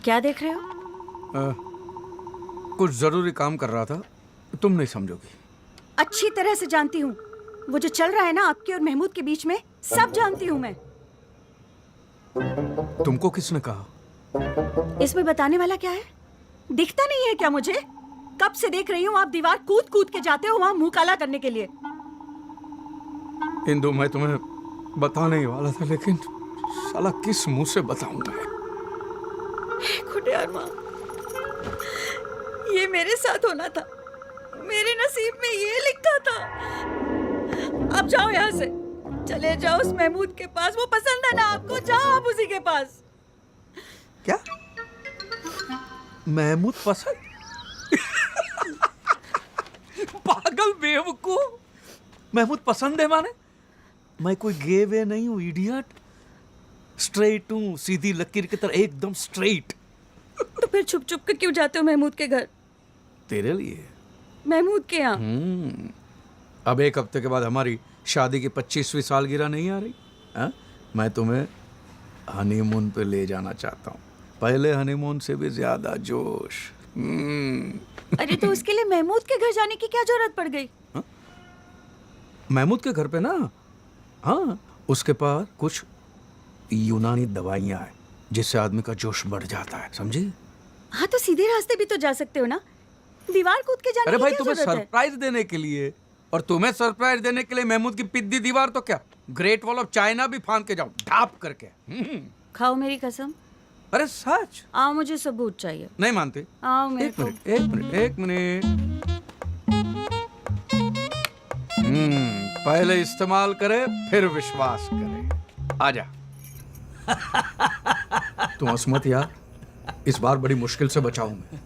S2: क्या देख रहे हो?
S1: कुछ जरूरी काम कर रहा था, तुम नहीं समझोगी।
S2: अच्छी तरह से जानती हूँ। वो जो चल रहा है ना आपके और महमूद के बीच में, सब जानती हूँ मैं।
S1: तुमको किसने कहा?
S2: इसमें बताने वाला क्या है? दिखता नहीं है क्या मुझे? कब से देख रही हूँ आप दीवार कूद कूद के जाते हो वहां मुंह काला करने के लिए।
S1: इंदु, मैं तुम्हें बताने ही वाला था, लेकिन साला किस मुंह से बताऊंगा?
S2: खुटियार माँ, ये मेरे साथ होना था, मेरे नसीब में ये लिखा था। अब जाओ यहाँ से, चले जाओ उस महमूद के पास। वो पसंद है ना आपको, जाओ आप उसी के पास।
S1: क्या महमूद पसंद? पागल बेवकूफ, महमूद पसंद है माने? मैं कोई गे वे नहीं हूँ इडियट, स्ट्रेट हूँ, सीधी लकीर की तरह एकदम स्ट्रेट।
S2: तो फिर छुप छुप के क्यों जाते हो महमूद के घर?
S1: तेरे लिए।
S2: महमूद के यहाँ?
S1: अब एक हफ्ते के बाद हमारी शादी की 25वीं सालगिरह नहीं आ रही? हा? मैं तुम्हें हनीमून पे ले जाना चाहता हूँ, पहले हनीमून से भी ज्यादा जोश।
S2: अरे तो उसके लिए महमूद के घर जाने की क्या जरूरत पड़ गई?
S1: महमूद के घर पे ना, हाँ, उसके पास कुछ यूनानी दवाइयाँ हैं जिससे आदमी का जोश बढ़ जाता है, समझी?
S2: हाँ तो सीधे रास्ते भी तो जा सकते हो ना, दीवार कूद के जाने
S1: अरे
S2: की
S1: भाई,
S2: क्या
S1: तुम्हें
S2: जरूरत है?
S1: सरप्राइज देने के लिए, और तुम्हें सरप्राइज देने के लिए महमूद की पिद्दी दीवार तो क्या, ग्रेट वॉल ऑफ चाइना भी फांद के जाओ ढाप करके।
S2: खाओ मेरी कसम।
S1: अरे सच?
S2: आओ, मुझे सबूत चाहिए।
S1: नहीं मानते?
S2: आओ मेरे को।
S1: एक मिनट। पहले इस्तेमाल करे फिर विश्वास करे। आजा। तुम हंस मत यार, इस बार बड़ी मुश्किल से बचाऊं मैं।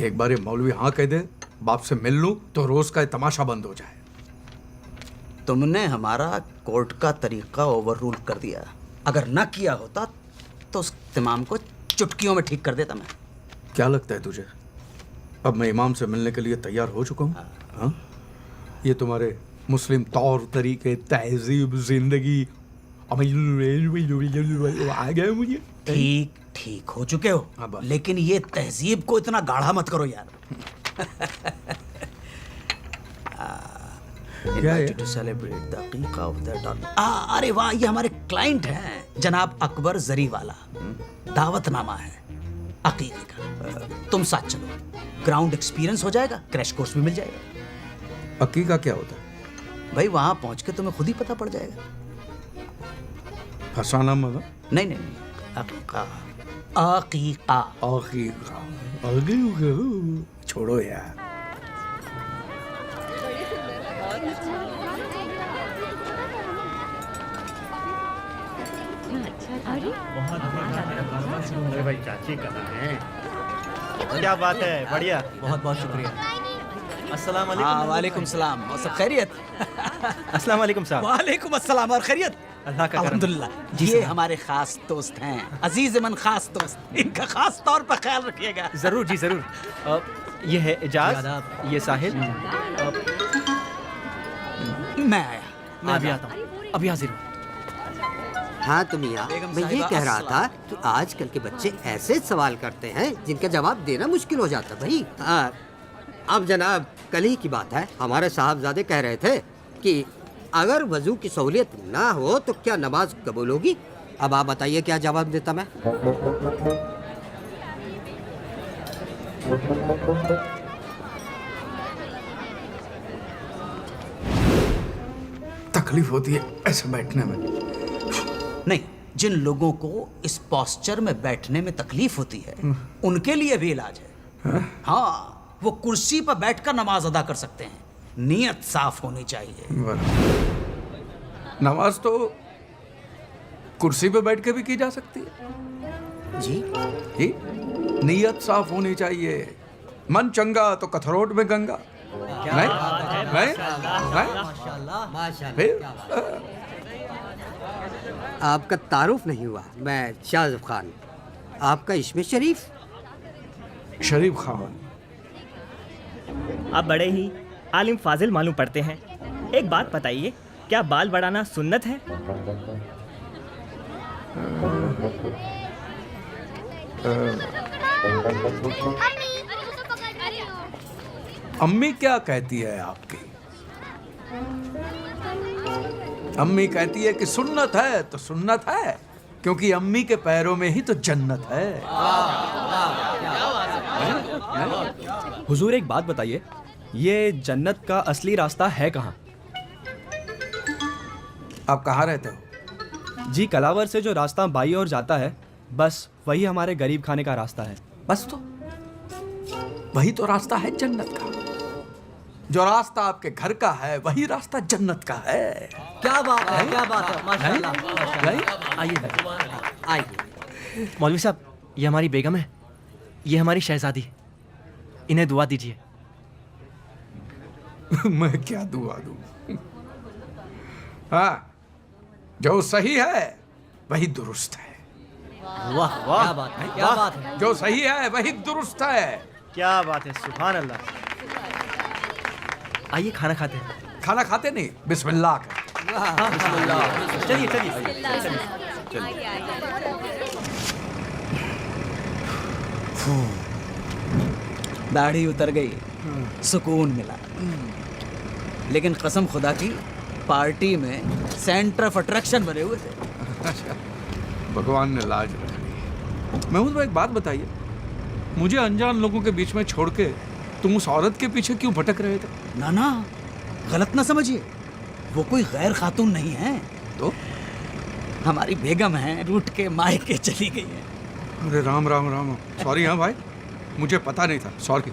S1: एक बार ये मौलवी हाँ कह दे, बाप से मिल लूं तो रोज का ये तमाशा बंद हो जाए।
S5: तुमने हमारा कोर्ट का तरीका ओवररूल कर दिया। अगर न किया होता तो उस इमाम को चुटकियों में ठीक कर देता मैं।
S1: क्या लगता है तुझे, अब मैं इमाम से मिलने के लिए तैयार हो चुका हूँ? हाँ? ये तुम्हारे मुस्लिम तौर तरीके, तहजीब, जिंदगी आ गए मुझे।
S5: ठीक हो चुके हो, लेकिन ये तहजीब को इतना गाढ़ा मत करो यार। To celebrate the aqiqah of the daughter. अरे वाह, ये हमारे क्लाइंट हैं जनाब अकबर जरीवाला। दावतनामा है अकीके का। तुम साथ चलो, ग्राउंड एक्सपीरियंस हो जाएगा, क्रैश कोर्स भी मिल जाएगा।
S1: अकीका क्या होता है
S5: भाई? वहां पहुंच के तुम्हें खुद ही पता पड़ जाएगा।
S1: फसाना मगा?
S5: नहीं, अकीका। अकीका।
S1: छोड़ो यार।
S10: अरे भाई, चाची कहाँ हैं? क्या बात है, बढ़िया।
S4: बहुत बहुत शुक्रिया। अस्सलाम
S5: वालेकुम। वालेकुम सलाम। और सब खैरियत?
S10: अस्सलाम वालेकुम साहब।
S5: वालेकुम अस्सलाम। और खैरियत?
S10: अल्लाह का करम।
S5: अल्हम्दुलिल्लाह। ये हमारे खास दोस्त हैं, अजीज मन खास दोस्त। इनका खास तौर पर ख्याल रखिएगा।
S10: जरूर जी जरूर। ये है इजाज, ये साहिल।
S5: मैं आया।
S4: मैं अभी आता हूँ, अभी हाजिर हूँ।
S16: हाँ तो मियाँ, मैं ये कह रहा था कि आजकल के बच्चे ऐसे सवाल करते हैं जिनका जवाब देना मुश्किल हो जाता भाई। अब जनाब, कल ही की बात है, हमारे साहबजादे कह रहे थे कि अगर वजू की सहूलियत ना हो तो क्या नमाज कबूल होगी? अब आप बताइए क्या जवाब देता मैं?
S1: तकलीफ होती है ऐसे बैठने में?
S5: नहीं, जिन लोगों को इस पोस्चर में बैठने में तकलीफ होती है उनके लिए भी इलाज है। हाँ, वो कुर्सी पर बैठकर नमाज अदा कर सकते हैं, नीयत साफ होनी चाहिए।
S1: नमाज तो कुर्सी पे बैठ के भी की जा सकती है
S16: जी।
S1: नीयत साफ होनी चाहिए। मन चंगा तो कथरोट में गंगा।
S16: आपका तारुफ नहीं हुआ। मैं शाहज़ब खान, आपका इसमें शरीफ?
S1: शरीफ खान।
S17: आप बड़े ही आलिम फाजिल मालूम पड़ते हैं। एक बात बताइए, क्या बाल बढ़ाना सुन्नत है?
S1: अम्मी क्या कहती है आपकी? अम्मी कहती है कि सुन्नत है तो सुन्नत है, क्योंकि अम्मी के पैरों में ही तो जन्नत है।
S18: हुजूर एक बात बताइए, ये जन्नत का असली रास्ता है कहाँ?
S1: आप कहाँ रहते हो?
S18: जी, कलावर से जो रास्ता बाई ओर जाता है, बस वही हमारे गरीब खाने का रास्ता है।
S1: बस तो वही तो रास्ता है जन्नत का। जो रास्ता आपके घर का है वही रास्ता जन्नत का है।
S16: क्या बात है, क्या बात है, माशाल्लाह, माशाल्लाह।
S4: आइए आइए। मौलवी साहब, ये हमारी बेगम है, ये हमारी शहजादी, इन्हें दुआ दीजिए।
S1: मैं क्या दुआ दूं? हाँ, जो सही है वही दुरुस्त है।
S16: वाह वाह, क्या बात है, क्या बात है।
S1: जो सही है वही दुरुस्त है।
S18: क्या बात है, सुभान अल्लाह।
S4: आइए खाना खाते हैं।
S1: खाना खाते नहीं, बिस्मिल्लाह कर।
S18: बिस्मिल्लाह। चलिए चलिए
S5: दाढ़ी उतर गई, सुकून मिला। लेकिन कसम खुदा की, पार्टी में सेंटर ऑफ अट्रैक्शन बने हुए थे।
S1: भगवान ने लाज रख ली। महमूद भाई, एक बात बताइए, मुझे अनजान लोगों के बीच में छोड़ के तुम उस औरत के पीछे क्यों भटक रहे थे?
S5: ना ना, गलत ना समझिए, वो कोई गैर खातून नहीं है।
S1: तो
S5: हमारी बेगम है, रूठ के मायके चली गई है।
S1: अरे राम राम राम, सॉरी। हाँ भाई, मुझे पता नहीं था, सॉरी।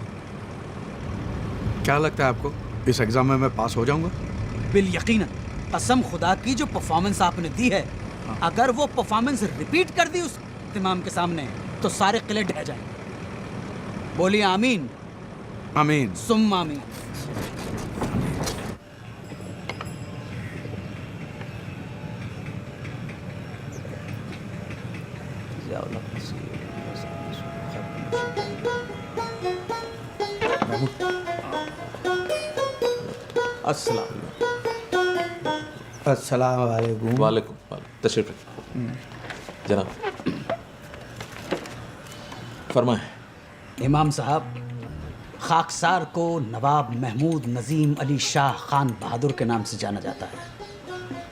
S1: क्या लगता है आपको, इस एग्जाम में मैं पास हो जाऊंगा?
S5: बिल यकीनन, कसम खुदा की, जो परफॉर्मेंस आपने दी है, अगर वो परफॉर्मेंस रिपीट कर दी उस इमाम के सामने तो सारे किले ढह जाएंगे। बोलिए आमीन।
S1: आमीन
S5: सुम आमीन।
S1: अस्सलाम वालेकुम।
S13: वालेकुम। तशरीफ जनाब, फरमाएं।
S5: इमाम साहब, खाकसार को नवाब महमूद नजीम अली शाह खान बहादुर के नाम से जाना जाता है।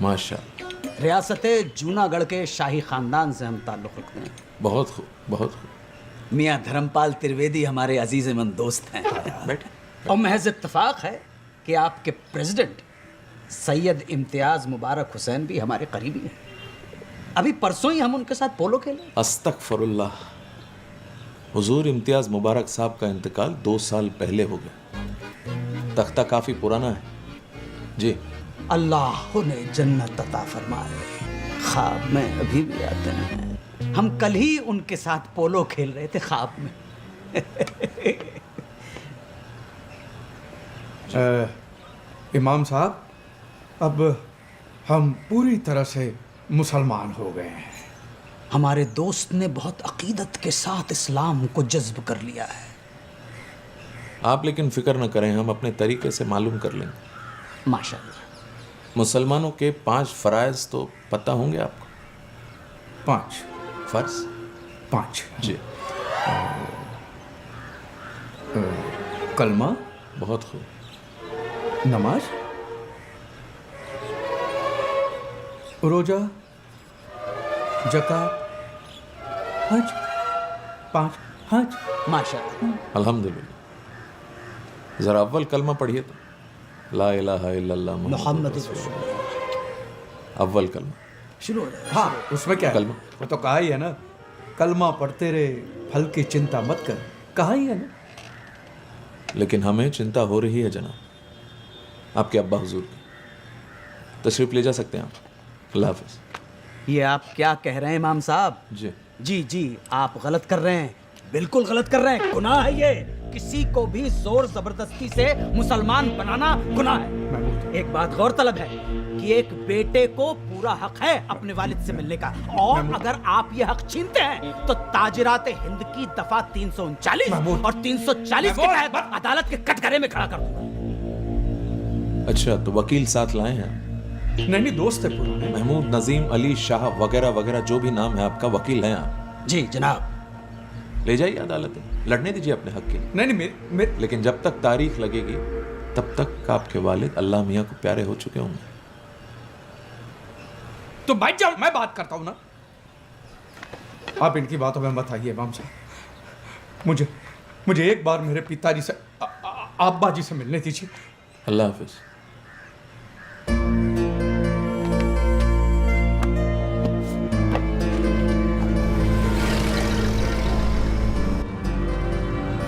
S13: माशाअल्लाह।
S5: रियासत जूनागढ़ के शाही खानदान से हम ताल्लुक़ रखते हैं।
S13: बहुत खूब, बहुत खूब।
S5: मियाँ धर्मपाल त्रिवेदी हमारे अजीज मंद दोस्त हैं।
S13: बैठे।
S5: और महज इत्तफाक है कि आपके प्रेसिडेंट सैयद इम्तियाज़ मुबारक हुसैन भी हमारे करीबी हैं। अभी परसों ही हम उनके साथ पोलो खेले।
S13: अस्तगफिरुल्लाह। हुजूर इम्तियाज़ मुबारक साहब का इंतकाल 2 साल पहले हो गया। तख्ता काफ़ी पुराना है जी।
S5: अल्लाह ने जन्नत अता फरमाए, ख्वाब में अभी भी आते हैं। हम कल ही उनके साथ पोलो खेल रहे थे ख्वाब में।
S1: इमाम साहब, अब हम पूरी तरह से मुसलमान हो गए हैं।
S5: हमारे दोस्त ने बहुत अकीदत के साथ इस्लाम को जज्ब कर लिया है।
S13: आप लेकिन फिक्र न करें, हम अपने तरीके से मालूम कर लेंगे।
S5: माशाअल्लाह।
S13: मुसलमानों के 5 फ़राइज़ तो पता होंगे आपको?
S1: 5
S13: फ़र्ज?
S1: 5
S13: जी।
S1: कलमा।
S13: बहुत खूब।
S1: नमाज, रोजा, ज़कात, हज। 5 हज।
S5: माशाअल्लाह।
S13: अल्हम्दुलिल्लाह। ज़रा अव्वल कलमा पढ़िए तो। ला इलाहा इल्लल्लाह
S5: मुहम्मद
S13: रसूलुल्लाह। अव्वल कलमा
S5: शुरू हो जाए।
S1: हाँ, उसमें क्या है?
S13: कलमा।
S1: वो तो कहा ही है ना, कलमा पढ़ते रहे, फल की चिंता मत कर। कहा ही है ना।
S13: लेकिन हमें चिंता हो रही है जनाब, आपके अब्बा हुजूर की। तशरीफ ले जा सकते हैं आप। अल्लाह हाफ़िज़।
S5: ये आप क्या कह रहे हैं इमाम साहब?
S13: जी
S5: जी जी, आप गलत कर रहे हैं, बिल्कुल गलत कर रहे हैं। गुनाह है ये। किसी को भी जोर जबरदस्ती से मुसलमान बनाना गुनाह है। एक बात गौरतलब है कि एक बेटे को पूरा हक है अपने वालिद से मिलने का, और अगर आप ये हक छीनते हैं तो ताजिरात हिंद की दफा 339 और 340 के तहत अदालत के कटघरे में खड़ा कर दूंगा।
S13: अच्छा, तो वकील साथ लाए हैं?
S1: नहीं, दोस्त है पुराने।
S13: महमूद नजीम अली शाह वगैरह वगैरह जो भी नाम है आपका, वकील हैं आप?
S5: जी जनाब।
S13: ले जाइए अदालत में, लड़ने दीजिए अपने हक के लिए।
S1: नहीं नहीं
S13: लेकिन जब तक तारीख लगेगी तब तक आपके वालिद अल्लाह मियाँ को प्यारे हो चुके होंगे।
S1: तो बैठ जाओ, मैं बात करता हूं ना। आप इनकी बातों में मत आइए इमाम साहब। मुझे एक बार मेरे पिताजी से अब्बा जी से मिलने दीजिए।
S13: अल्लाह हाफिज।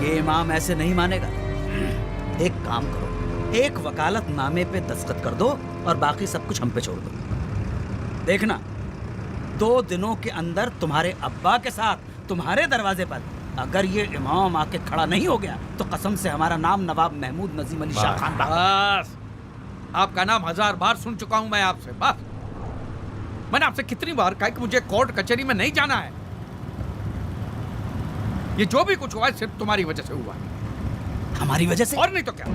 S5: ये इमाम ऐसे नहीं मानेगा। एक काम करो, एक वकालतनामे पे दस्तखत कर दो और बाकी सब कुछ हम पे छोड़ दो। देखना 2 दिनों के अंदर तुम्हारे अब्बा के साथ तुम्हारे दरवाजे पर अगर ये इमाम आके खड़ा नहीं हो गया तो कसम से हमारा नाम नवाब महमूद नजीम अली शाह खान।
S1: बस, आपका नाम 1000 बार सुन चुका हूं मैं आपसे। बस, मैंने आपसे कितनी बार कहा कि मुझे कोर्ट कचहरी में नहीं जाना है। ये जो भी कुछ हुआ है सिर्फ तुम्हारी वजह से हुआ है।
S5: हमारी वजह से?
S1: और नहीं तो क्या।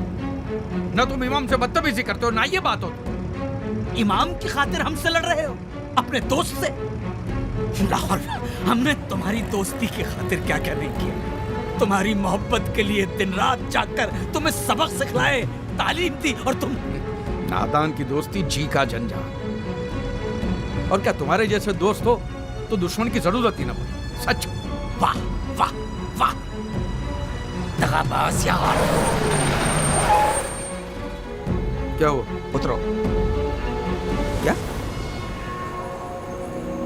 S1: ना तुम इमाम से बदतमीजी करते हो ना ये बात हो।
S5: इमाम की खातिर हमसे लड़ रहे हो, अपने दोस्त से? लाहौर, हमने तुम्हारी दोस्ती की खातिर क्या क्या नहीं किया। तुम्हारी मोहब्बत के लिए दिन रात जागकर तुम्हें सबक सिखलाए, तालीम दी, और तुम
S1: नादान की दोस्ती जी का झंझा। और क्या तुम्हारे जैसे दोस्त हो तो दुश्मन की जरूरत ही ना पड़े। सच।
S5: वाह वाह वाह, दगाबाज यार।
S1: क्या हुआ? उतरो। क्या?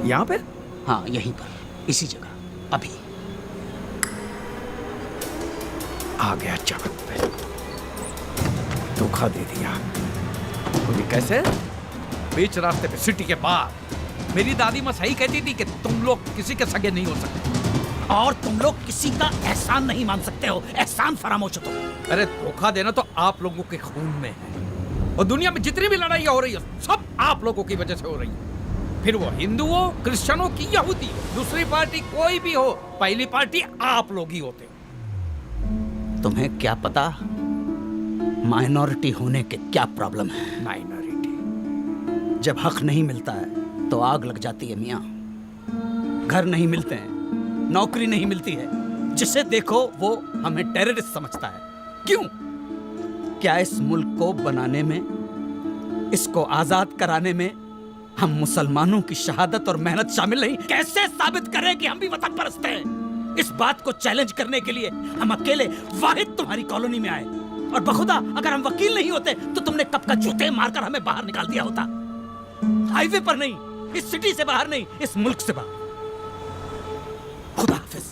S1: यहाँ पे?
S5: हाँ, यहीं पर, इसी जगह, अभी।
S1: आ गया जगत पे, धोखा दे दिया। तो ये कैसे? बीच रास्ते पे, सिटी के बाहर। मेरी दादी माँ सही कहती थी कि तुम लोग किसी के सगे नहीं हो सकते,
S5: और तुम लोग किसी का एहसान नहीं मान सकते हो। एहसान फरामोश हो तुम।
S1: अरे धोखा देना तो आप लोगों के खून में है, और दुनिया में जितनी भी लड़ाइयाँ हो रही है सब आप लोगों की वजह से हो रही है। फिर वो हिंदू हो, क्रिश्चियनों की, यहूदी हो, दूसरी पार्टी कोई भी हो, पहली पार्टी आप लोग ही होते।
S5: तुम्हें क्या पता माइनॉरिटी होने के क्या प्रॉब्लम है।
S1: माइनॉरिटी?
S5: जब हक नहीं मिलता है तो आग लग जाती है मियाँ। घर नहीं मिलते हैं, नौकरी नहीं मिलती है, जिसे देखो वो हमें टेररिस्ट समझता है। क्यों? क्या इस मुल्क को बनाने में, इसको आजाद कराने में हम मुसलमानों की शहादत और मेहनत शामिल नहीं? कैसे साबित करें कि हम भी वतन परस्त हैं? इस बात को चैलेंज करने के लिए हम अकेले वाहिद तुम्हारी कॉलोनी में आए, और बखुदा अगर हम वकील नहीं होते तो तुमने कब का जूते मारकर हमें बाहर निकाल दिया होता। हाईवे पर नहीं, इस सिटी से बाहर नहीं, इस मुल्क से बाहर। खुदा हाफिज।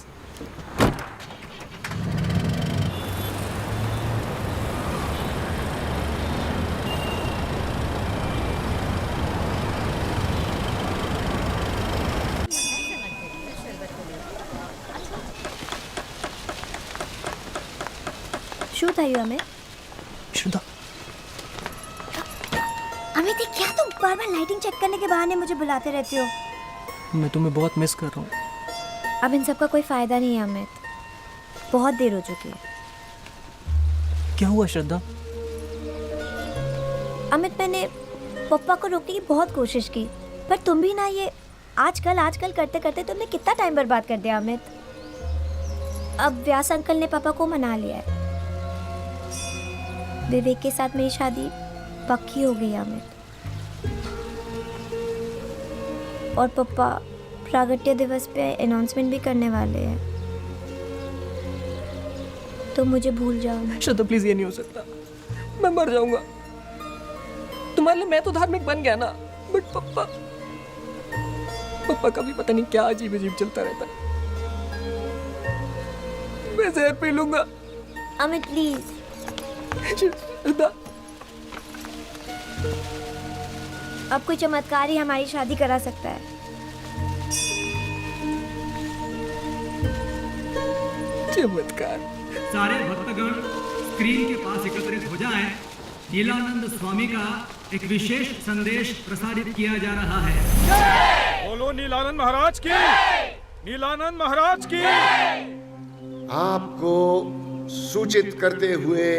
S3: શું થયું અમિત?
S4: शुदा,
S3: अमित ये क्या तुम बार बार लाइटिंग चेक करने के बहाने मुझे बुलाते रहते हो?
S4: मैं तुम्हें बहुत मिस कर रहा हूँ।
S3: अब इन सब का कोई फायदा नहीं है अमित, बहुत देर हो चुकी है।
S4: क्या हुआ श्रद्धा?
S3: अमित मैंने पप्पा को रोकने की बहुत कोशिश की, पर तुम भी ना ये आजकल करते करते तुमने कितना टाइम बर्बाद कर दिया अमित। अब व्यास अंकल ने पापा को मना लिया है, विवेक के साथ मेरी शादी पक्की हो गई अमित। और पापा प्रागट्य दिवस पे अनाउंसमेंट भी करने वाले हैं, तो मुझे भूल जाओ।
S4: श्रद्धा प्लीज, ये नहीं हो सकता, मैं मर जाऊंगा। तुम्हारे लिए मैं तो धार्मिक बन गया ना, बट पप्पा का भी पता नहीं क्या अजीब अजीब चलता रहता है। मैं जहर पी लूंगा।
S3: अमित प्लीज।
S4: श्रद्धा,
S3: अब कोई चमत्कार ही हमारी शादी करा सकता है।
S4: चमत्कार?
S6: सारे भक्तगण स्क्रीन के पास एकत्रित हो जाएं। नीलानंद स्वामी का एक विशेष संदेश प्रसारित किया जा रहा है।
S10: बोलो नीलानंद महाराज की, नीलानंद महाराज की।
S7: आपको सूचित करते हुए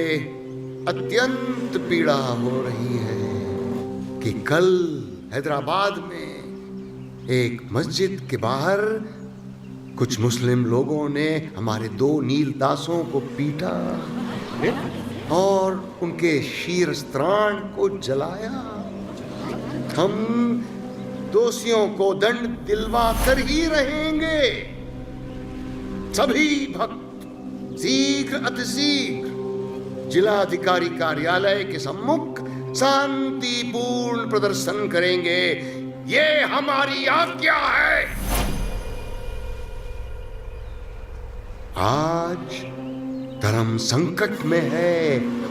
S7: अत्यंत पीड़ा हो रही है कि कल हैदराबाद में एक मस्जिद के बाहर कुछ मुस्लिम लोगों ने हमारे 2 नील दासों को पीटा और उनके शीरस्त्राण को जलाया। हम दोषियों को दंड दिलवा कर ही रहेंगे। सभी भक्त शीघ्र अतिशीघ्र जिलाधिकारी कार्यालय के सम्मुख शांतिपूर्ण प्रदर्शन करेंगे। ये हमारी आज्ञा है। आज धर्म संकट में है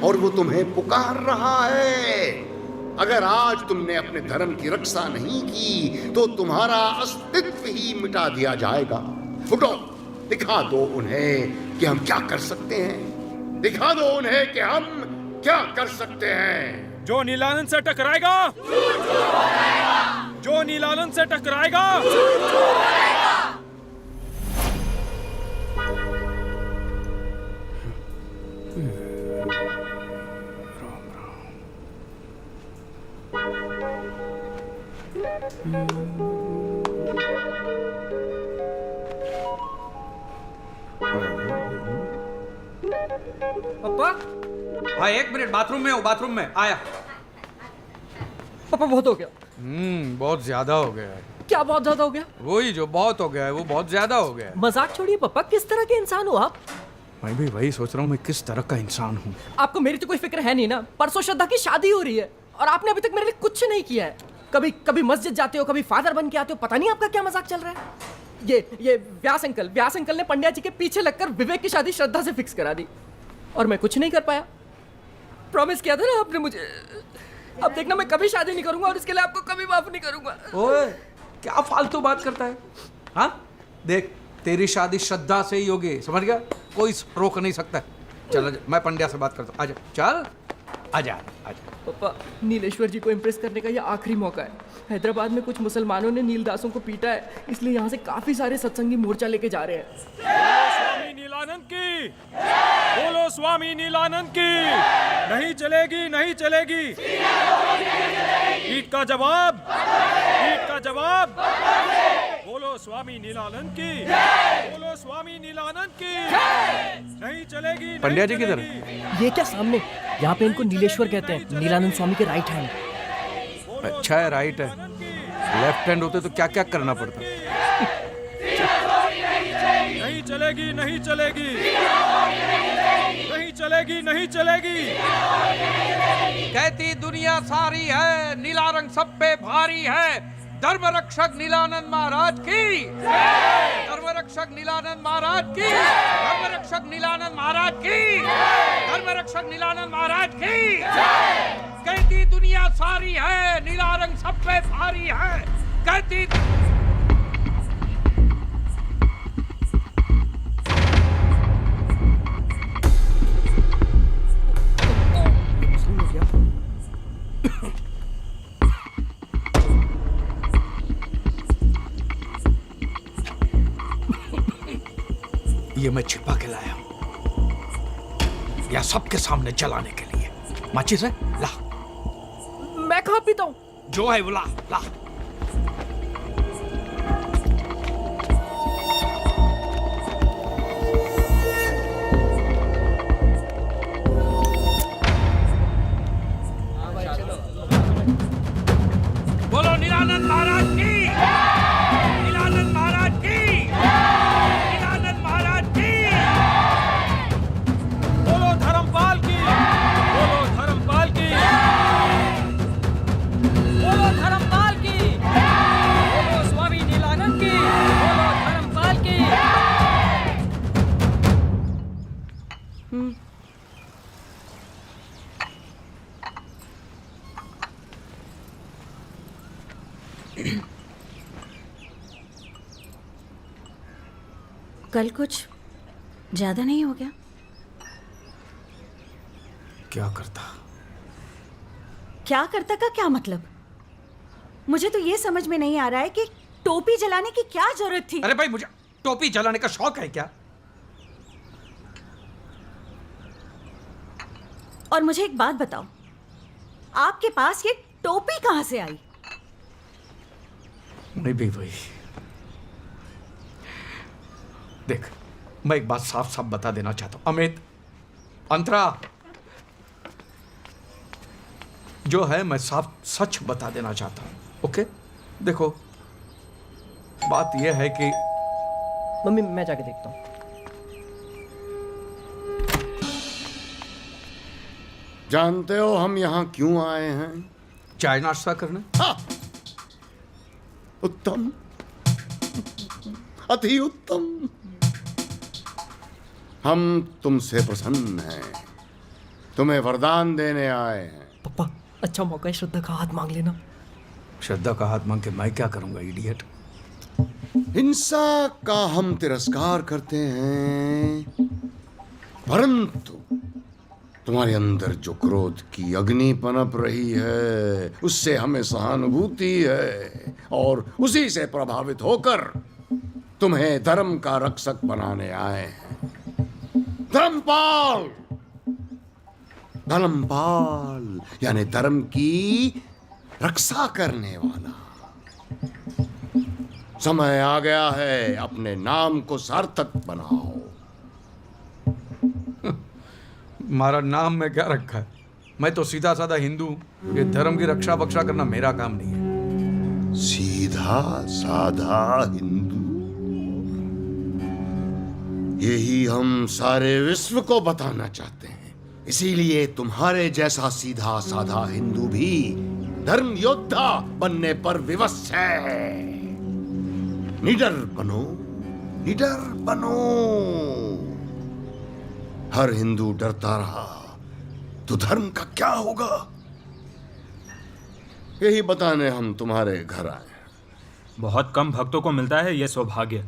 S7: और वो तुम्हें पुकार रहा है। अगर आज तुमने अपने धर्म की रक्षा नहीं की तो तुम्हारा अस्तित्व ही मिटा दिया जाएगा। उठो, दिखा दो उन्हें कि हम क्या कर सकते हैं। दिखा दो उन्हें कि हम क्या कर सकते हैं।
S19: जो नीलानंद से टकराएगा, जो नीलानंद से टकराएगा,
S1: पापा, हाँ 1 मिनट, बाथरूम में हूँ, बाथरूम में आया।
S4: पापा बहुत हो गया।
S1: बहुत ज्यादा हो गया है।
S4: क्या बहुत ज्यादा हो गया?
S1: वही जो बहुत हो गया है वो बहुत ज्यादा हो गया है।
S4: मजाक छोड़िए पापा, किस तरह के इंसान हो आप?
S1: मैं भी वही सोच रहा हूँ, मैं किस तरह का इंसान हूँ।
S4: आपको मेरी तो कोई फिक्र है नहीं ना। परसों श्रद्धा की शादी हो रही है और आपने अभी तक मेरे लिए कुछ नहीं किया है। कभी मस्जिद जाते हो, कभी फादर बन के आते हो, पता नहीं आपका क्या मजाक चल रहा है। ये व्यास अंकल ने पंड्या जी के पीछे लगकर विवेक की शादी श्रद्धा से फिक्स करा दी और मैं कुछ नहीं कर पाया। प्रॉमिस किया था ना आपने मुझे। अब देखना, मैं कभी शादी नहीं करूंगा और इसके लिए आपको कभी माफ नहीं करूंगा।
S1: ओए, क्या फालतू बात करता है? हाँ देख, तेरी शादी श्रद्धा से ही होगी, समझ गया? कोई रोक नहीं सकता। चल मैं पंड्या से बात करता हूँ। आजा, चल आजा आजा।
S4: पापा, नीलेश्वर जी को इम्प्रेस करने का ये आखिरी मौका है। हैदराबाद में कुछ मुसलमानों ने नीलदासों को पीटा है, इसलिए यहाँ से काफी सारे सत्संगी मोर्चा लेके जा रहे हैं।
S19: स्वामी नीलानंद की, बोलो स्वामी नीलानंद की। नहीं चलेगी, नहीं चलेगी। ईट का जवाब, ईट का जवाब। बोलो स्वामी नीलानंद की, बोलो स्वामी नीलानंद की। नहीं चलेगी।
S1: पंड्या जी किधर?
S4: ये क्या सामने? यहाँ पे इनको नीलेश्वर कहते हैं, नीलानंद स्वामी के राइट हैंड।
S1: अच्छा है, राइट है। लेफ्ट हैंड होते तो क्या क्या करना पड़ता।
S19: नहीं चलेगी, नहीं चलेगी, नहीं चलेगी, नहीं चलेगी।
S1: कहती दुनिया सारी है, नीला रंग सब पे भारी है। धर्म रक्षक नीलानंद महाराज की, धर्म रक्षक नीलानंद महाराज की, धर्म रक्षक नीलानंद महाराज की, धर्म रक्षक नीलानंद महाराज की। कहती दुनिया सारी है, नीला रंग सब पे भारी है। कहती ये मैं छिपा के लाया हूं, या सबके सामने जलाने के लिए। माचिस है? ला।
S4: मैं कहाँ पीता हूँ?
S1: जो है वो ला, ला। बोलो नीलानंद महाराज की, नीलानंद महाराज की, नीलानंद महाराज की।
S19: बोलो धर्मपाल की, बोलो धर्मपाल की,
S4: बोलो धर्मपाल की, बोलो स्वामी नीलानंद की, बोलो धर्मपाल की।
S2: कल कुछ ज्यादा नहीं हो गया?
S1: क्या करता?
S2: क्या करता का क्या मतलब? मुझे तो ये समझ में नहीं आ रहा है कि टोपी जलाने की क्या जरूरत थी।
S1: अरे भाई, मुझे टोपी जलाने का शौक है क्या?
S2: और मुझे एक बात बताओ, आपके पास ये टोपी कहां से आई?
S1: नहीं भी भाई, देख, मैं एक बात साफ साफ बता देना चाहता हूं, अमित, अंतरा, जो है मैं साफ सच बता देना चाहता हूं, ओके? देखो, बात यह है कि
S4: मम्मी मैं जाके देखता हूँ।
S7: जानते हो हम यहाँ क्यों आए हैं?
S1: चाय नाश्ता करने।
S7: हाँ! उत्तम, अति उत्तम। हम तुमसे प्रसन्न हैं, तुम्हें वरदान देने आए हैं।
S4: पापा अच्छा मौका है, श्रद्धा का हाथ मांग लेना।
S1: श्रद्धा का हाथ मांग के मैं क्या करूंगा, इडियट?
S7: हिंसा का हम तिरस्कार करते हैं, परंतु तुम्हारे अंदर जो क्रोध की अग्नि पनप रही है उससे हमें सहानुभूति है, और उसी से प्रभावित होकर तुम्हें धर्म का रक्षक बनाने आए हैं। धर्मपाल, धर्मपाल यानी धर्म की रक्षा करने वाला। समय आ गया है, अपने नाम को सार्थक बनाओ।
S1: हमारा नाम में क्या रखा है? मैं तो सीधा साधा हिंदू हूं। ये धर्म की रक्षा बक्षा करना मेरा काम नहीं है।
S7: सीधा साधा हिंदू, यही हम सारे विश्व को बताना चाहते हैं। इसीलिए तुम्हारे जैसा सीधा साधा हिंदू भी धर्म योद्धा बनने पर विवश है। निडर बनो, निडर बनो। हर हिंदू डरता रहा तो धर्म का क्या होगा? यही बताने हम तुम्हारे घर आए।
S19: बहुत कम भक्तों को मिलता है ये सौभाग्य।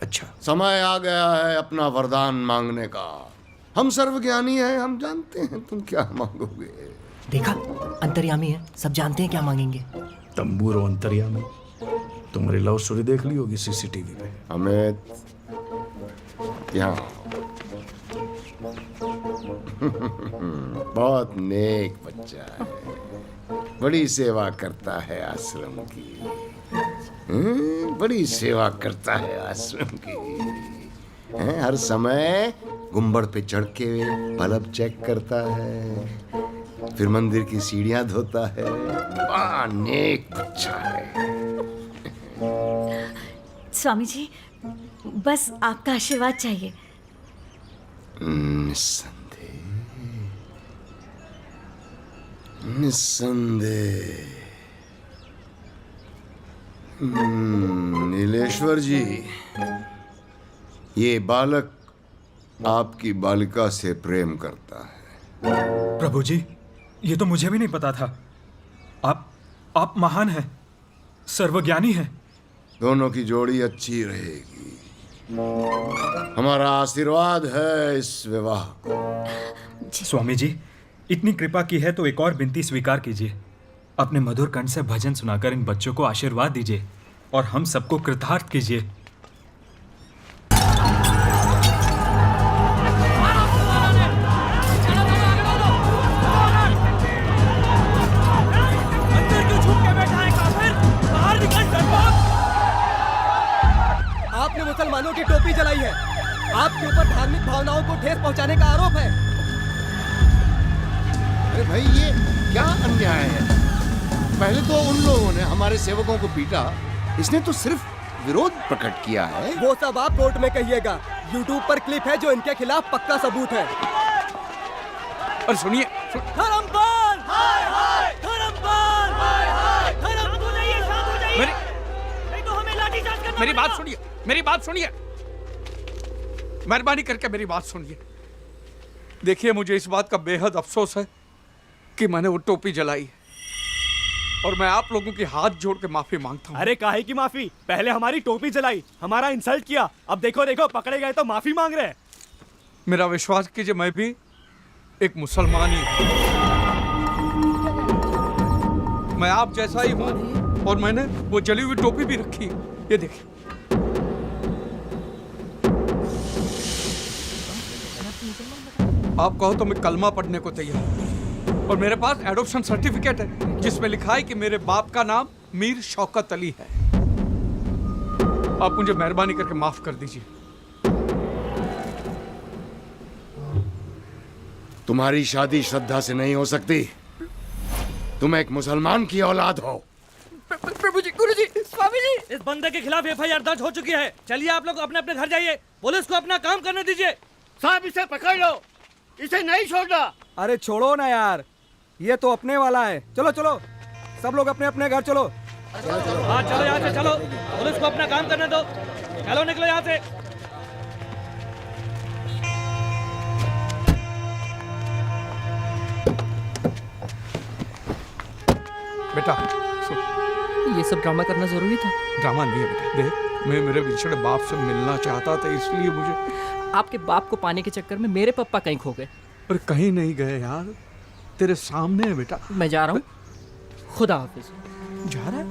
S1: अच्छा,
S7: समय आ गया है अपना वरदान मांगने का। हम सर्वज्ञानी हैं, हम जानते हैं तुम क्या मांगोगे।
S4: देखा, अंतर्यामी है, सब जानते हैं क्या मांगेंगे।
S1: तंबूर और अंतर्यामी, तुम्हारी लव स्टोरी देख ली होगी सीसीटीवी पे।
S7: अमित, यहाँ बहुत नेक बच्चा है, बड़ी सेवा करता है आश्रम की। बड़ी सेवा करता है आश्रम की। हर समय गुंबद पे चढ़ के बल्ब चेक करता है, फिर मंदिर की सीढ़ियां धोता है। बड़ा नेक बच्चा है।
S2: स्वामी जी, बस आपका आशीर्वाद चाहिए।
S7: निस्संदेह, निस्संदेह। नीलेश्वर जी, ये बालक आपकी बालिका से प्रेम करता है।
S19: प्रभु जी, ये तो मुझे भी नहीं पता था। आप महान हैं, सर्वज्ञानी हैं।
S7: दोनों की जोड़ी अच्छी रहेगी। हमारा आशीर्वाद है इस विवाह को।
S19: स्वामी जी, इतनी कृपा की है तो एक और विनती स्वीकार कीजिए। अपने मधुर कंठ से भजन सुनाकर इन बच्चों को आशीर्वाद दीजिए और हम सबको कृतार्थ कीजिए।
S4: आपने मुसलमानों की टोपी जलाई है, आपके ऊपर धार्मिक भावनाओं को ठेस पहुंचाने का आरोप है।
S7: अरे भाई, ये क्या अन्याय है? पहले तो उन लोगों ने हमारे सेवकों को पीटा, इसने तो सिर्फ विरोध प्रकट किया है।
S4: वो सब आप कोर्ट में कहिएगा। YouTube पर क्लिप है जो इनके खिलाफ पक्का सबूत है।
S1: और सुनिए,
S4: धर्मपाल, हाय हाय, धर्मपाल, हाय हाय, धर्म को नहीं, शांत हो जाइए। नहीं तो हमें लाठीचार्ज करना।
S1: मेरी बात सुनिए, मेरी बात सुनिए, मेहरबानी करके मेरी बात सुनिए। देखिए, मुझे इस बात का बेहद अफसोस है कि मैंने वो टोपी जलाई, और मैं आप लोगों के हाथ जोड़ के माफी मांगता हूँ।
S18: अरे काहे की माफी? पहले हमारी टोपी जलाई, हमारा इंसल्ट किया, अब देखो देखो पकड़े गए तो माफी मांग रहे हैं।
S1: मेरा विश्वास कीजिए, मैं भी एक मुसलमान ही हूँ। मैं आप जैसा ही हूँ, और मैंने वो जली हुई टोपी भी रखी है। ये देखिए। आप कहो तो मैं कलमा पढ़ने को तैयार हूं, और मेरे पास एडॉप्शन सर्टिफिकेट है जिसमें लिखा है कि मेरे बाप का नाम मीर शौकत अली है। आप मुझे मेहरबानी करके माफ कर दीजिए।
S7: तुम्हारी शादी श्रद्धा से नहीं हो सकती। तुम एक मुसलमान की औलाद हो।
S8: प्रभु जी, गुरु जी, स्वामी जी,
S5: इस बंदे के खिलाफ एफआईआर दर्ज हो चुकी है। चलिए आप लोग अपने अपने घर जाइए, पुलिस को अपना काम करने दीजिए।
S11: साहब इसे पकड़ लो, इसे नहीं छोड़ना।
S18: अरे छोड़ो ना यार, ये तो अपने वाला है। चलो चलो सब लोग अपने अपने घर चलो।
S5: हाँ चलो यहाँ से चलो, पुलिस को अपना काम करने दो। चलो निकलो यहाँ से।
S1: बेटा
S8: ये सब ड्रामा करना जरूरी था?
S1: ड्रामा नहीं है बेटा, देख मैं मेरे बिछड़े बाप से मिलना चाहता था, इसलिए मुझे।
S8: आपके बाप को पाने के चक्कर में मेरे पापा कहीं खो गए।
S1: पर कहीं नहीं गए यार, तेरे सामने है बेटा।
S8: मैं जा रहा हूँ, खुदा हाफिज।
S1: जा रहा है?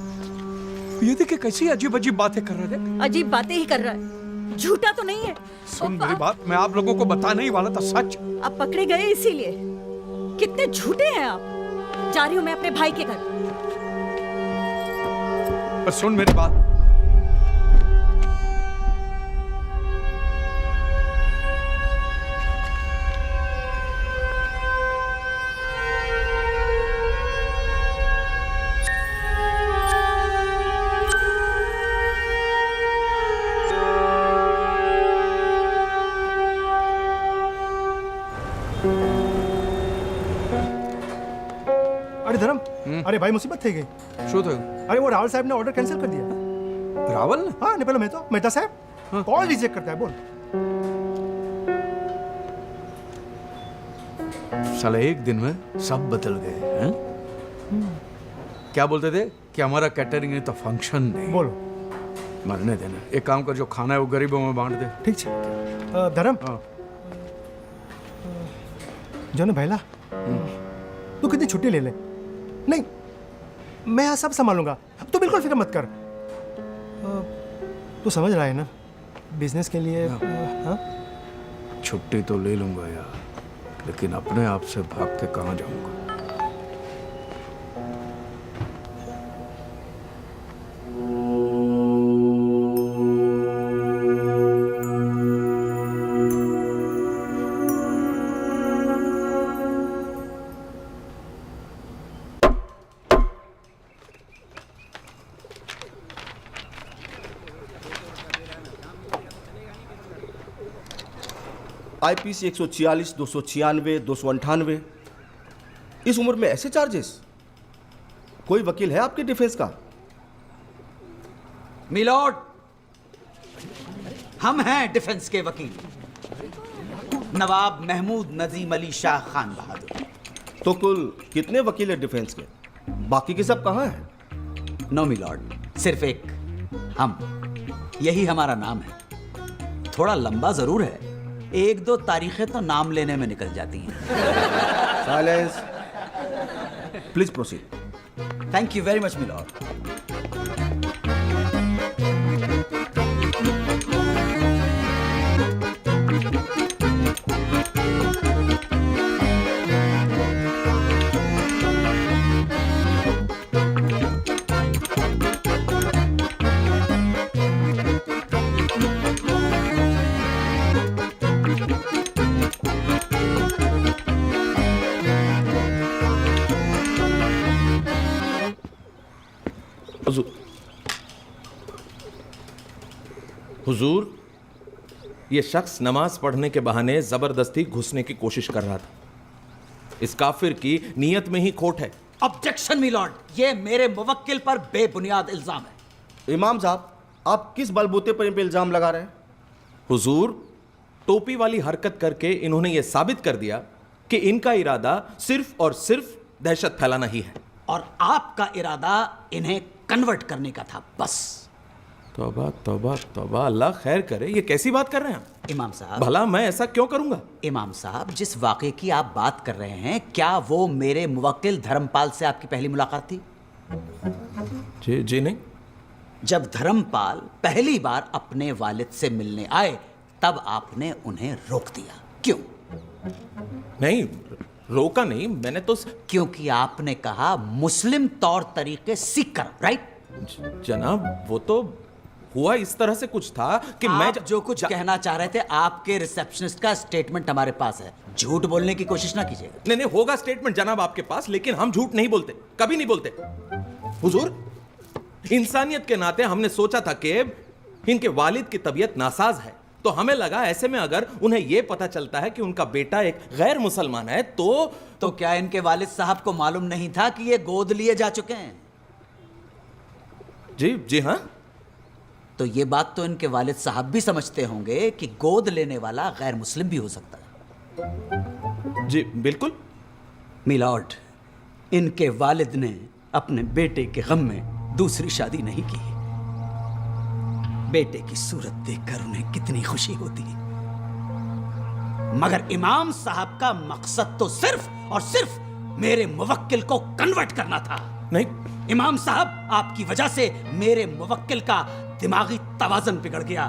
S1: ये देखिए कैसी अजीब अजीब बातें कर रहे थे।
S2: अजीब बातें ही कर रहा है, झूठा तो नहीं है।
S1: सुन मेरी बात, मैं आप लोगों को बताने ही वाला था सच।
S2: आप पकड़े गए इसीलिए। कितने झूठे हैं आप। जा रही हूँ मैं अपने भाई के घर।
S1: पर सुन मेरी बात,
S10: अरे धर्म, अरे भाई मुसीबत थी गई।
S1: શું થયું?
S10: अरे वो रावल साहब ने ऑर्डर कैंसिल कर दिया।
S1: रावल ने?
S10: हाँ नहीं, पहले मेहता साहब कॉल रिजेक्ट करता है। बोल।
S1: साला एक दिन में सब बदल गए हैं। क्या बोलते थे कि हमारा कैटरिंग नहीं तो फंक्शन नहीं।
S10: बोलो।
S1: मरने देना, एक काम कर, जो खाना है वो गरीबों में बांट दे।
S10: ठीक है धर्म। जो ना भैला, तू कितनी छुट्टी ले ले। नहीं, मैं यहाँ सब संभालूंगा, तू बिल्कुल फिक्र मत कर। तू समझ रहा है ना, बिजनेस के लिए। हाँ?
S1: छुट्टी तो ले लूंगा यार, लेकिन अपने आप से भाग के कहाँ जाऊंगा।
S18: IPC 146, 296, 298। इस उम्र में ऐसे चार्जेस? कोई वकील है आपके डिफेंस का?
S5: मिलॉर्ड, हम हैं डिफेंस के वकील, नवाब महमूद नजीम अली शाह खान बहादुर।
S18: तो कुल कितने वकील हैं डिफेंस के? बाकी के सब कहाँ हैं?
S5: नो मिलॉर्ड, सिर्फ एक, हम। यही हमारा नाम है। थोड़ा लंबा जरूर है, एक दो तारीखें तो नाम लेने में निकल जाती हैं।
S18: Silence, please proceed.
S5: Thank you very much milord.
S13: हुजूर, ये शख्स नमाज पढ़ने के बहाने जबरदस्ती घुसने की कोशिश कर रहा था। इस काफिर की नीयत में ही खोट है।
S5: ऑब्जेक्शन मिलॉर्ड, ये मेरे मुवक्किल पर बेबुनियाद इल्जाम है।
S18: इमाम साहब, आप किस बलबूते पर इन पे इल्जाम लगा रहे हैं?
S13: हुजूर, टोपी वाली हरकत करके इन्होंने ये साबित कर दिया कि इनका इरादा सिर्फ और सिर्फ दहशत फैलाना ही है।
S5: और आपका इरादा इन्हें कन्वर्ट करने का था, बस।
S13: तौबा तौबा तौबा, अल्लाह खैर करे, ये कैसी बात कर रहे हैं आप?
S5: इमाम साहब,
S13: भला मैं ऐसा क्यों करूंगा?
S5: इमाम साहब, जिस वाक़े की आप बात कर रहे हैं, क्या वो मेरे मुवक्किल धर्मपाल से आपकी पहली मुलाकात थी?
S13: जी नहीं।
S5: जब धर्मपाल पहली बार अपने वालिद से मिलने आए, तब आपने उन्हें रोक दिया, क्यों?
S13: नहीं, रोका नहीं, मैंने तो।
S5: क्योंकि आपने कहा मुस्लिम तौर तरीके सीख कर, राइट?
S13: जनाब, वो हुआ इस तरह से कुछ था कि मैं
S20: आप जो कुछ कहना चाह रहे थे, आपके रिसेप्शनिस्ट का स्टेटमेंट हमारे पास है। झूठ बोलने की कोशिश ना कीजिएगा।
S13: नहीं नहीं, होगा स्टेटमेंट जनाब आपके पास, लेकिन हम झूठ नहीं बोलते, कभी नहीं बोलते। हुजूर, इंसानियत के नाते हमने सोचा था कि इनके वालिद की तबीयत नासाज है, तो हमें लगा ऐसे में अगर उन्हें यह पता चलता है कि उनका बेटा एक गैर मुसलमान है तो
S20: क्या इनके वालिद साहब को मालूम नहीं था कि ये गोद लिए जा चुके हैं?
S13: जी हाँ।
S20: तो ये बात तो इनके वालिद साहब भी समझते होंगे कि गोद लेने वाला गैर मुस्लिम भी हो सकता है।
S13: जी बिल्कुल।
S20: मिलॉर्ड, इनके वालिद ने अपने बेटे के गम में दूसरी शादी नहीं की। बेटे की सूरत देखकर उन्हें कितनी खुशी होती, मगर इमाम साहब का मकसद तो सिर्फ और सिर्फ मेरे मुवक्किल को कन्वर्ट करना था।
S13: नहीं
S20: इमाम साहब, आपकी वजह से मेरे मुवक्किल का दिमागी तवाज़ुन बिगड़ गया।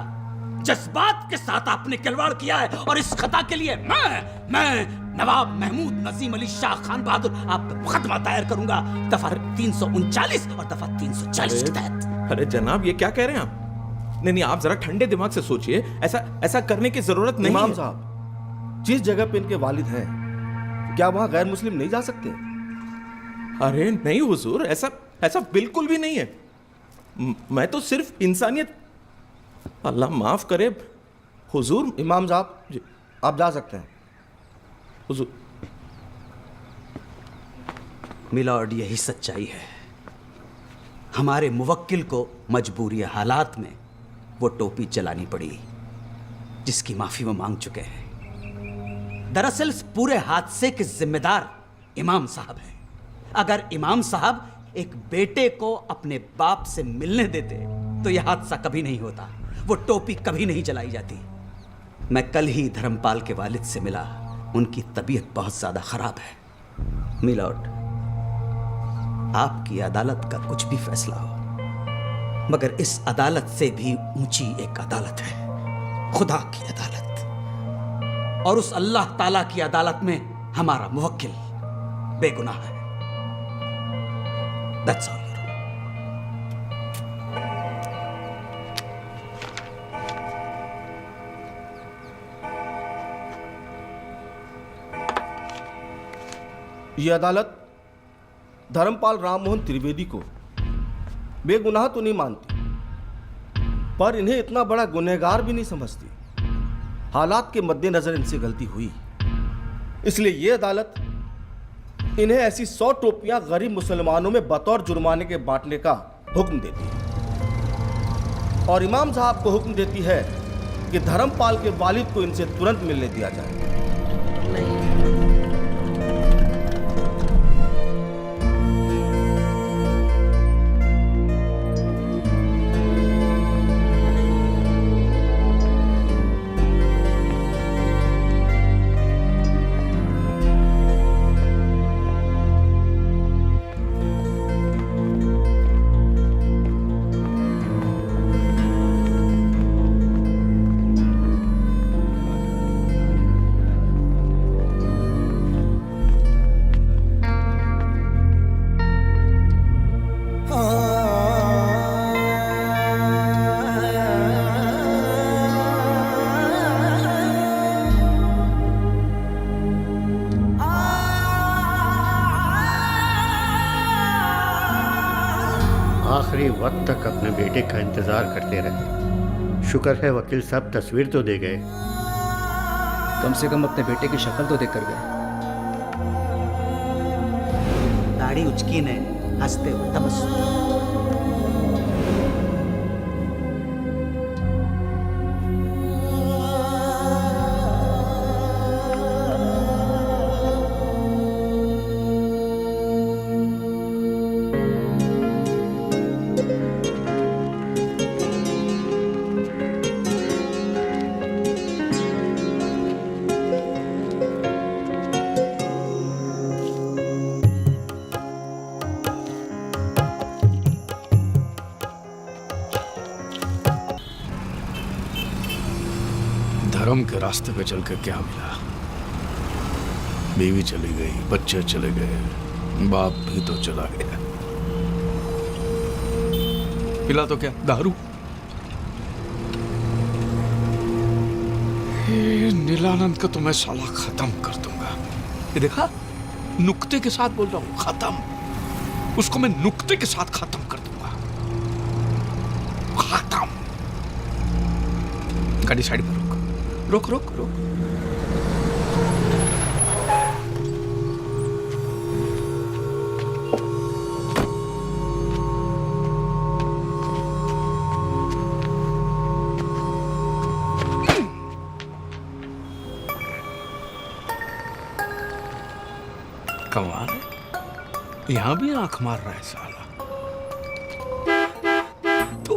S20: जज्बात के साथ आपने खिलवाड़ किया है और इस खता के लिए मैं नवाब महमूद नजीम अली शाह खान बहादुर आप पे मुकदमा दायर करूंगा, दफा 339 और दफा 340 के तहत।
S13: अरे जनाब, ये क्या कह रहे हैं आप? नहीं, आप जरा ठंडे दिमाग से सोचिए, ऐसा करने की जरूरत नहीं।
S18: इमाम साहब, जिस जगह पे इनके वालिद हैं, क्या वहां गैर मुस्लिम नहीं जा सकते?
S13: अरे नहीं हुजूर, ऐसा बिल्कुल भी नहीं है। मैं तो सिर्फ इंसानियत, अल्लाह माफ करे हुजूर।
S18: इमाम साहब, आप जा सकते हैं।
S13: हुजूर।
S20: मिलॉर्ड, यही सच्चाई है। हमारे मुवक्किल को मजबूरी हालात में वो टोपी चलानी पड़ी, जिसकी माफी वो मांग चुके हैं। दरअसल इस पूरे हादसे के जिम्मेदार इमाम साहब हैं। अगर इमाम साहब एक बेटे को अपने बाप से मिलने देते तो यह हादसा कभी नहीं होता, वो टोपी कभी नहीं जलाई जाती। मैं कल ही धर्मपाल के वालिद से मिला, उनकी तबीयत बहुत ज्यादा खराब है। मिलॉर्ड, आपकी अदालत का कुछ भी फैसला हो, मगर इस अदालत से भी ऊंची एक अदालत है, खुदा की अदालत। और उस अल्लाह ताला की अदालत में हमारा मुवक्किल बेगुनाह है। That's all.
S18: ये अदालत धर्मपाल राममोहन त्रिवेदी को बेगुनाह तो नहीं मानती, पर इन्हें इतना बड़ा गुनहगार भी नहीं समझती। हालात के मद्देनजर इनसे गलती हुई, इसलिए ये अदालत इन्हें ऐसी 100 टोपियां गरीब मुसलमानों में बतौर जुर्माने के बांटने का हुक्म देती है और इमाम साहब को हुक्म देती है कि धर्मपाल के वालिद को इनसे तुरंत मिलने दिया जाए।
S21: आखिरी वक्त तक अपने बेटे का इंतज़ार करते रहे। शुक्र है वकील साहब तस्वीर तो दे गए।
S6: कम से कम अपने बेटे की शक्ल तो देख कर गए।
S20: दाढ़ी उचकी ने हंसते हुए तबस्सुम।
S1: धर्म के रास्ते पे चल के क्या मिला? बीवी चली गई, बच्चे चले गए, बाप भी तो चला गया। पिला तो क्या, दारू? नीलानंद को तो मैं साला खत्म कर दूंगा। ये देखा, नुक्ते के साथ बोल रहा हूं, खत्म। उसको मैं नुक्ते के साथ खत्म कर दूंगा, खत्म। गाड़ी साइड पर रोक, रोक, रोक, रोक। कमाल है, यहां भी आंख मार रहा है साला। तो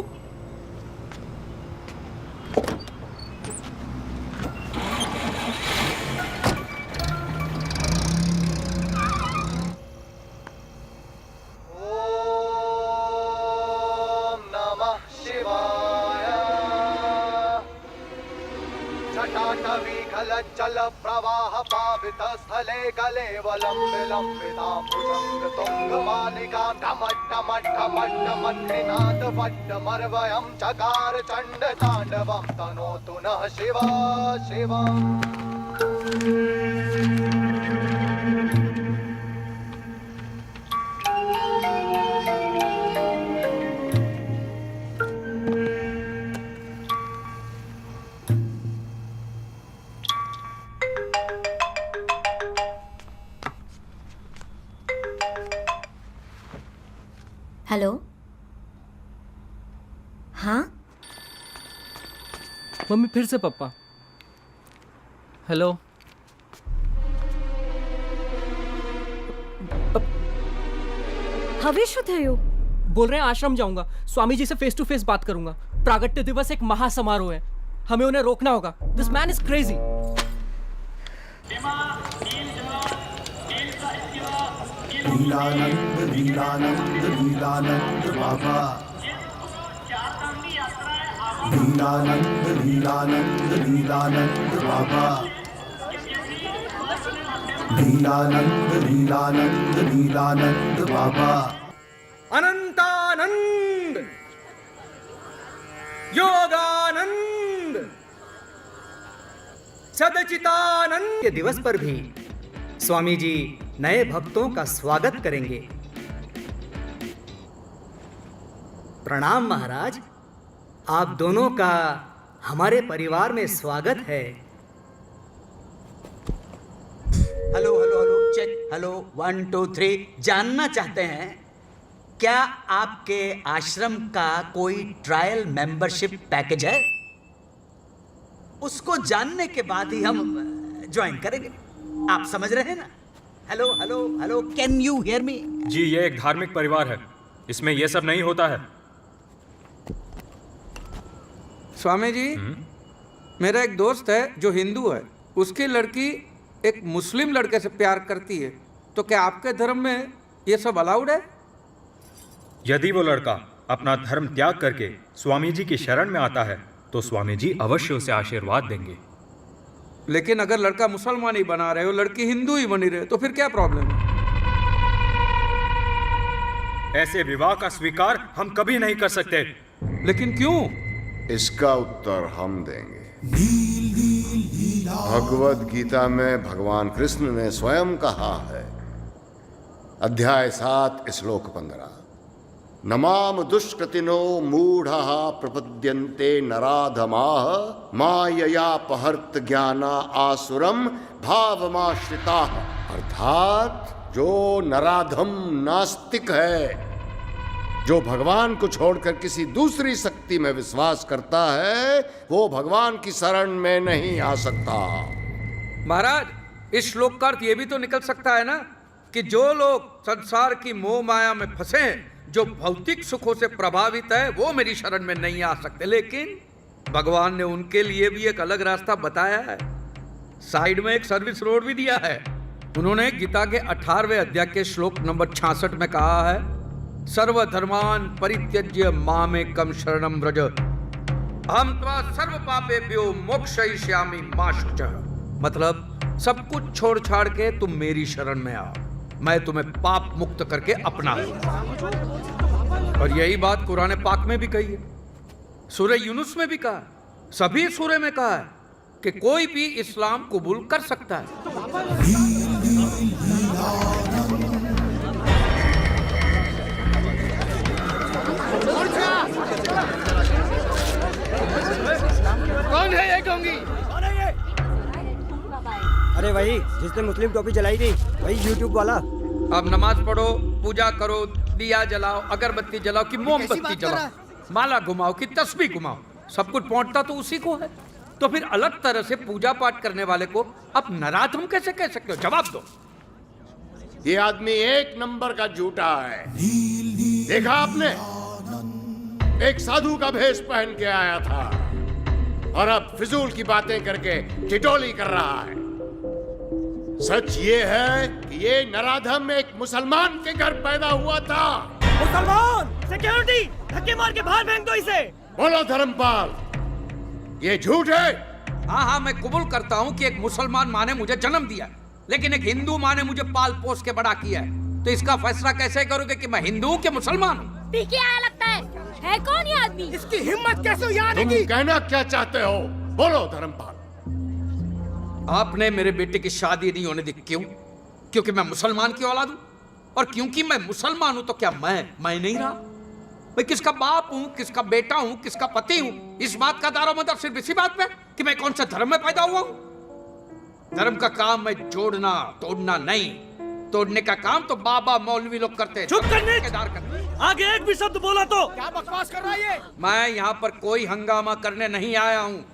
S14: जल प्रवाह पावित स्थले कलेवलम विलंबितां भुजंग तुंग मालिका ढमट ढमट ढमट ढमट निनाद वट्ट मर्वयं चकार चंड तांडवं तनोतु नः शिवा शिवा।
S3: हेलो, हाँ
S4: मम्मी फिर से पापा। Hello,
S2: How wish you?
S4: बोल रहे हैं आश्रम जाऊंगा, स्वामी जी से फेस टू फेस बात करूंगा। प्रागट्य दिवस एक महासमारोह है, हमें उन्हें रोकना होगा। This man is crazy.
S9: Leelanand Leelanand Leelanand Baba, Leelanand Leelanand Leelanand Baba, Leelanand Leelanand Leelanand Baba.
S10: Anantanand, Yoganand, Sadchitanand
S6: के दिवस पर भी स्वामी जी नए भक्तों का स्वागत करेंगे। प्रणाम महाराज, आप दोनों का हमारे परिवार में स्वागत है।
S20: Hello hello hello check, hello 1 2 3। जानना चाहते हैं क्या आपके आश्रम का कोई ट्रायल मेंबरशिप पैकेज है? उसको जानने के बाद ही हम ज्वाइन करेंगे। आप समझ रहे हैं ना? Hello hello hello, can you hear me?
S19: जी, ये एक धार्मिक परिवार है, इसमें ये सब नहीं होता है।
S1: स्वामी जी, मेरा एक दोस्त है जो हिंदू है, उसकी लड़की एक मुस्लिम लड़के से प्यार करती है, तो क्या आपके धर्म में ये सब अलाउड है?
S19: यदि वो लड़का अपना धर्म त्याग करके स्वामी जी की शरण में आता है तो स्वामी जी अवश्य उसे आशीर्वाद देंगे।
S1: लेकिन अगर लड़का मुसलमान ही बना रहे हो, लड़की हिंदू ही बनी रहे, तो फिर क्या प्रॉब्लम है?
S19: ऐसे विवाह का स्वीकार हम कभी नहीं कर सकते।
S1: लेकिन क्यों?
S7: इसका उत्तर हम देंगे। भगवद गीता में भगवान कृष्ण ने स्वयं कहा है, अध्याय 7 श्लोक 15, नमाम दुष्कृतिनो मूढ़ः प्रपद्यन्ते नराधमाः माययापहर्त ज्ञाना आसुरम भावमाश्रिताः। अर्थात जो नराधम नास्तिक है, जो भगवान को छोड़कर किसी दूसरी शक्ति में विश्वास करता है, वो भगवान की शरण में नहीं आ सकता।
S1: महाराज, इस श्लोक का अर्थ ये भी तो निकल सकता है ना कि जो लोग संसार की मोह माया में फंसे हैं, जो भौतिक सुखों से प्रभावित है, वो मेरी शरण में नहीं आ सकते। लेकिन भगवान ने उनके लिए भी एक अलग रास्ता बताया है, साइड में एक सर्विस रोड भी दिया है। उन्होंने गीता के 18वें अध्याय के श्लोक नंबर 66 में कहा है, सर्वधर्मान परित्यज्य मामेकं शरणं व्रज अहं त्वा सर्व पापेभ्यो मोक्षयिष्यामि मा शुचः। मतलब सब कुछ छोड़ छाड़ के तुम मेरी शरण में आओ, मैं तुम्हें पाप मुक्त करके अपना लूंगा। और यही बात कुरान पाक में भी कही है, सूरह यूनुस में भी कहा, सभी सूरह में कहा है, कि कोई भी इस्लाम कबूल कर सकता है।
S12: कौन है ये गोंगी?
S22: अरे वही जिसने मुस्लिम टोपी जलाई थी, वही यूट्यूब वाला।
S1: अब नमाज पढ़ो, पूजा करो, दिया जलाओ, अगरबत्ती जलाओ कि मोमबत्ती जलाओ, माला घुमाओ कि तस्बीह घुमाओ, सब कुछ पहुंचता तो उसी को है। तो फिर अलग तरह से पूजा पाठ करने वाले को अब नाराज हम कैसे कह सकते हो? जवाब दो।
S7: ये आदमी एक नंबर का झूठा है। देखा आपने, एक साधु का भेष पहन के आया था और अब फिजूल की बातें करके ठिठोली कर रहा है। सच ये है कि ये नराधम एक मुसलमान के घर पैदा हुआ था।
S17: मुसलमान! सिक्योरिटी! धक्के मार के बाहर फेंक दो इसे!
S7: बोलो धर्मपाल, ये झूठ है?
S1: हाँ हाँ, मैं कबूल करता हूँ कि एक मुसलमान माँ ने मुझे जन्म दिया, लेकिन एक हिंदू माँ ने मुझे पाल पोस के बड़ा किया है। तो इसका फैसला कैसे करोगे कि मैं हिंदू हूँ कि मुसलमान हूँ?
S12: पी के आया लगता है कौन ये आदमी? इसकी हिम्मत कैसे हुई आने
S7: तुम
S12: की?
S7: कहना क्या चाहते हो? बोलो धर्मपाल।
S1: आपने मेरे बेटे की शादी नहीं होने दी, क्यों? क्योंकि मैं मुसलमान की औलाद हूं, और क्योंकि मैं मुसलमान हूं तो क्या मैं नहीं रहा? मैं किसका बाप हूं, किसका बेटा हूं, किसका पति हूं? इस बात का दारोमदार सिर्फ इसी बात पे कि मैं कौन से धर्म में पैदा हुआ हूं। धर्म का काम मैं जोड़ना तोड़ना नहीं, तोड़ने का काम तो बाबा मौलवी लोग करते हैं।
S17: चुप करने! आगे एक भी शब्द बोला तो
S12: क्या बकवास कर रहा है ये?
S1: मैं यहाँ पर कोई हंगामा करने नहीं आया हूँ।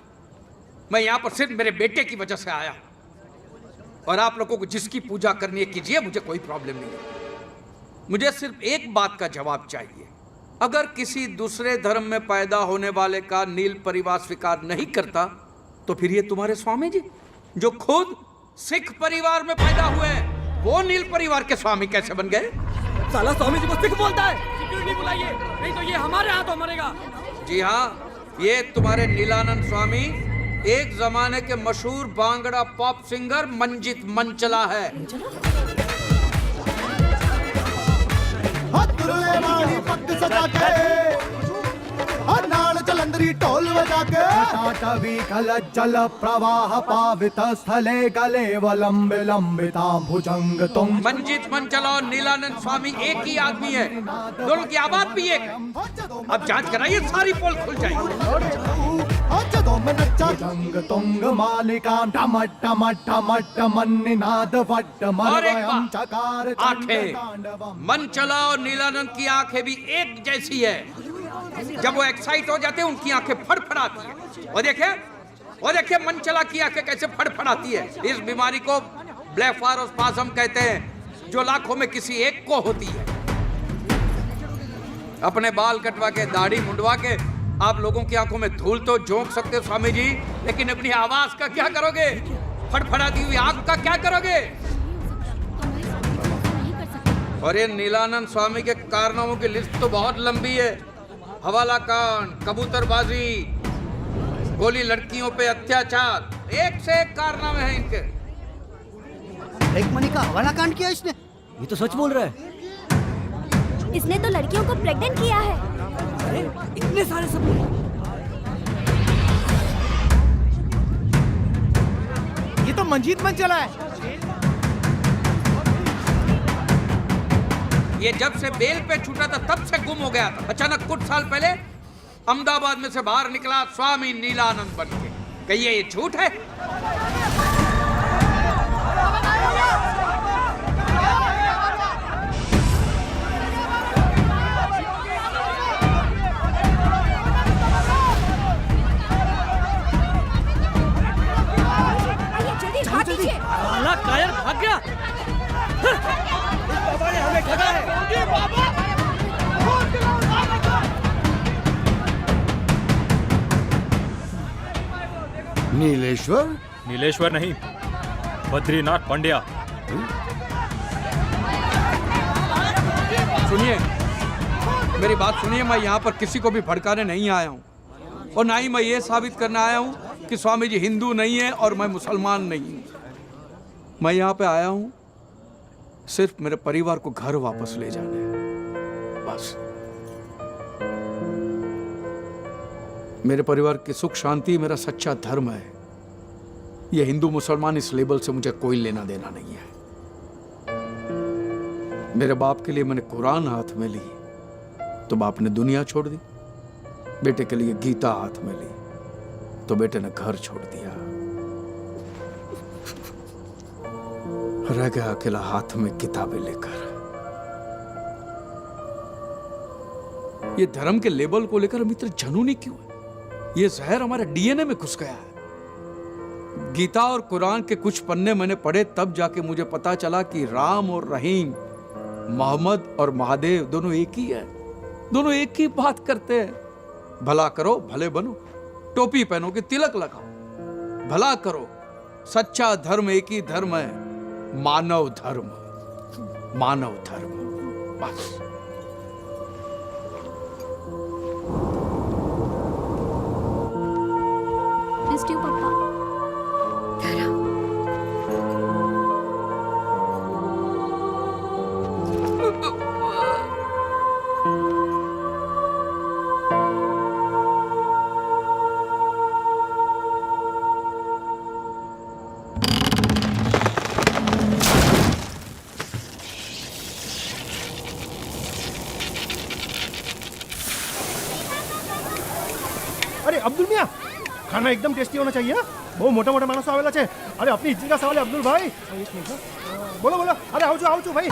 S1: मैं यहाँ पर सिर्फ मेरे बेटे की वजह से आया हूँ। और आप लोगों को जिसकी पूजा करनी है कीजिए, मुझे कोई प्रॉब्लम नहीं है। मुझे सिर्फ एक बात का जवाब चाहिए। अगर किसी दूसरे धर्म में पैदा होने वाले का नील परिवार स्वीकार नहीं करता, तो फिर ये तुम्हारे स्वामी जी जो खुद सिख परिवार में पैदा हुए हैं, वो नील परिवार के स्वामी कैसे बन गए?
S17: साला स्वामी जी को सिख बोलता है। सिक्योरिटी बुलाइए, नहीं तो ये हमारे हाथों मरेगा।
S1: जी हाँ, ये तुम्हारे नीलानंद स्वामी एक जमाने के मशहूर बांगड़ा पॉप सिंगर मंजित मंचला है।
S9: नाल जलंधरी ढोल बजा के टाटवी कल जल प्रवाह पावित स्थले कलेवलम विलंबितां भुजंग तुम।
S1: मंजित मंचला और नीलानंद स्वामी एक ही आदमी है, दोनों की आवाज भी एक। अब जांच कराइए, सारी पोल खुल जाएगी।
S9: भुजंग तुंग मालिकां टम टम टम टम निनाद वट मरवयं चकार
S1: आंखें, मंचला और नीलानंद की आंखें भी एक जैसी है। जब वो एक्साइट हो जाते हैं उनकी आंखें फड़फड़ाती है। वो देखिए मंचला की आंखें कैसे फड़फड़ाती है। इस बीमारी को ब्लेफारोस्पाज्म कहते हैं, जो लाखों में किसी एक को होती है। अपने बाल कटवा के, दाढ़ी मुंडवा के आप लोगों की आंखों में धूल तो झोंक सकते हो स्वामी जी, लेकिन अपनी आवाज का क्या करोगे? फड़फड़ाती हुई आंख का क्या करोगे? और ये नीलानंद स्वामी के कारनामों की लिस्ट तो बहुत लंबी है। हवाला कांड, कबूतरबाजी, गोली लड़कियों पे अत्याचार, एक से एक कारनामे हैं इनके।
S11: एक मनी का हवाला कांड किया इसने? ये तो सच बोल रहा है।
S3: इसने तो लड़कियों को प्रेग्नेंट किया है।
S11: अरे इतने सारे सबूत!
S10: ये तो मंजीत मंचला है।
S1: ये जब से बेल पे छूटा था तब से गुम हो गया था। अचानक कुछ साल पहले अहमदाबाद में से बाहर निकला स्वामी नीलानंद बन के। कहिए ये झूठ है?
S17: साला कायर भाग गया। बाबा ने हमें ठगा है।
S7: नीलेश्वर?
S19: नीलेश्वर नहीं, बद्रीनाथ पांड्या।
S1: सुनिए, मेरी बात सुनिए। मैं यहाँ पर किसी को भी भड़काने नहीं आया हूँ, और ना ही मैं ये साबित करने आया हूँ कि स्वामी जी हिंदू नहीं है और मैं मुसलमान नहीं हूँ। मैं यहाँ पे आया हूँ सिर्फ मेरे परिवार को घर वापस ले जाने, बस। मेरे परिवार की सुख शांति मेरा सच्चा धर्म है। ये हिंदू मुसलमान इस लेबल से मुझे कोई लेना देना नहीं है। मेरे बाप के लिए मैंने कुरान हाथ में ली तो बाप ने दुनिया छोड़ दी, बेटे के लिए गीता हाथ में ली तो बेटे ने घर छोड़ दिया। रह गया अकेला हाथ में किताबें लेकर। ये धर्म के लेबल को लेकर हम इतने जुनूनी क्यों है? ये जहर हमारे डीएनए में घुस गया है। गीता और कुरान के कुछ पन्ने मैंने पढ़े तब जाके मुझे पता चला कि राम और रहीम, मोहम्मद और महादेव दोनों एक ही है, दोनों एक ही बात करते हैं। भला करो भले बनो, टोपी पहनो कि तिलक लगाओ, भला करो। सच्चा धर्म एक ही धर्म है, मानव धर्म, मानव धर्म। बस।
S12: पापा
S10: अरे अब्दुल मियाँ, खाना एकदम टेस्टी होना चाहिए। बहुत मोटा मोटा मानस आवेला छे। अरे अपनी इज्जत का सवाल है अब्दुल भाई। एक मिनट, बोलो बोलो। अरे आओ जो भाई।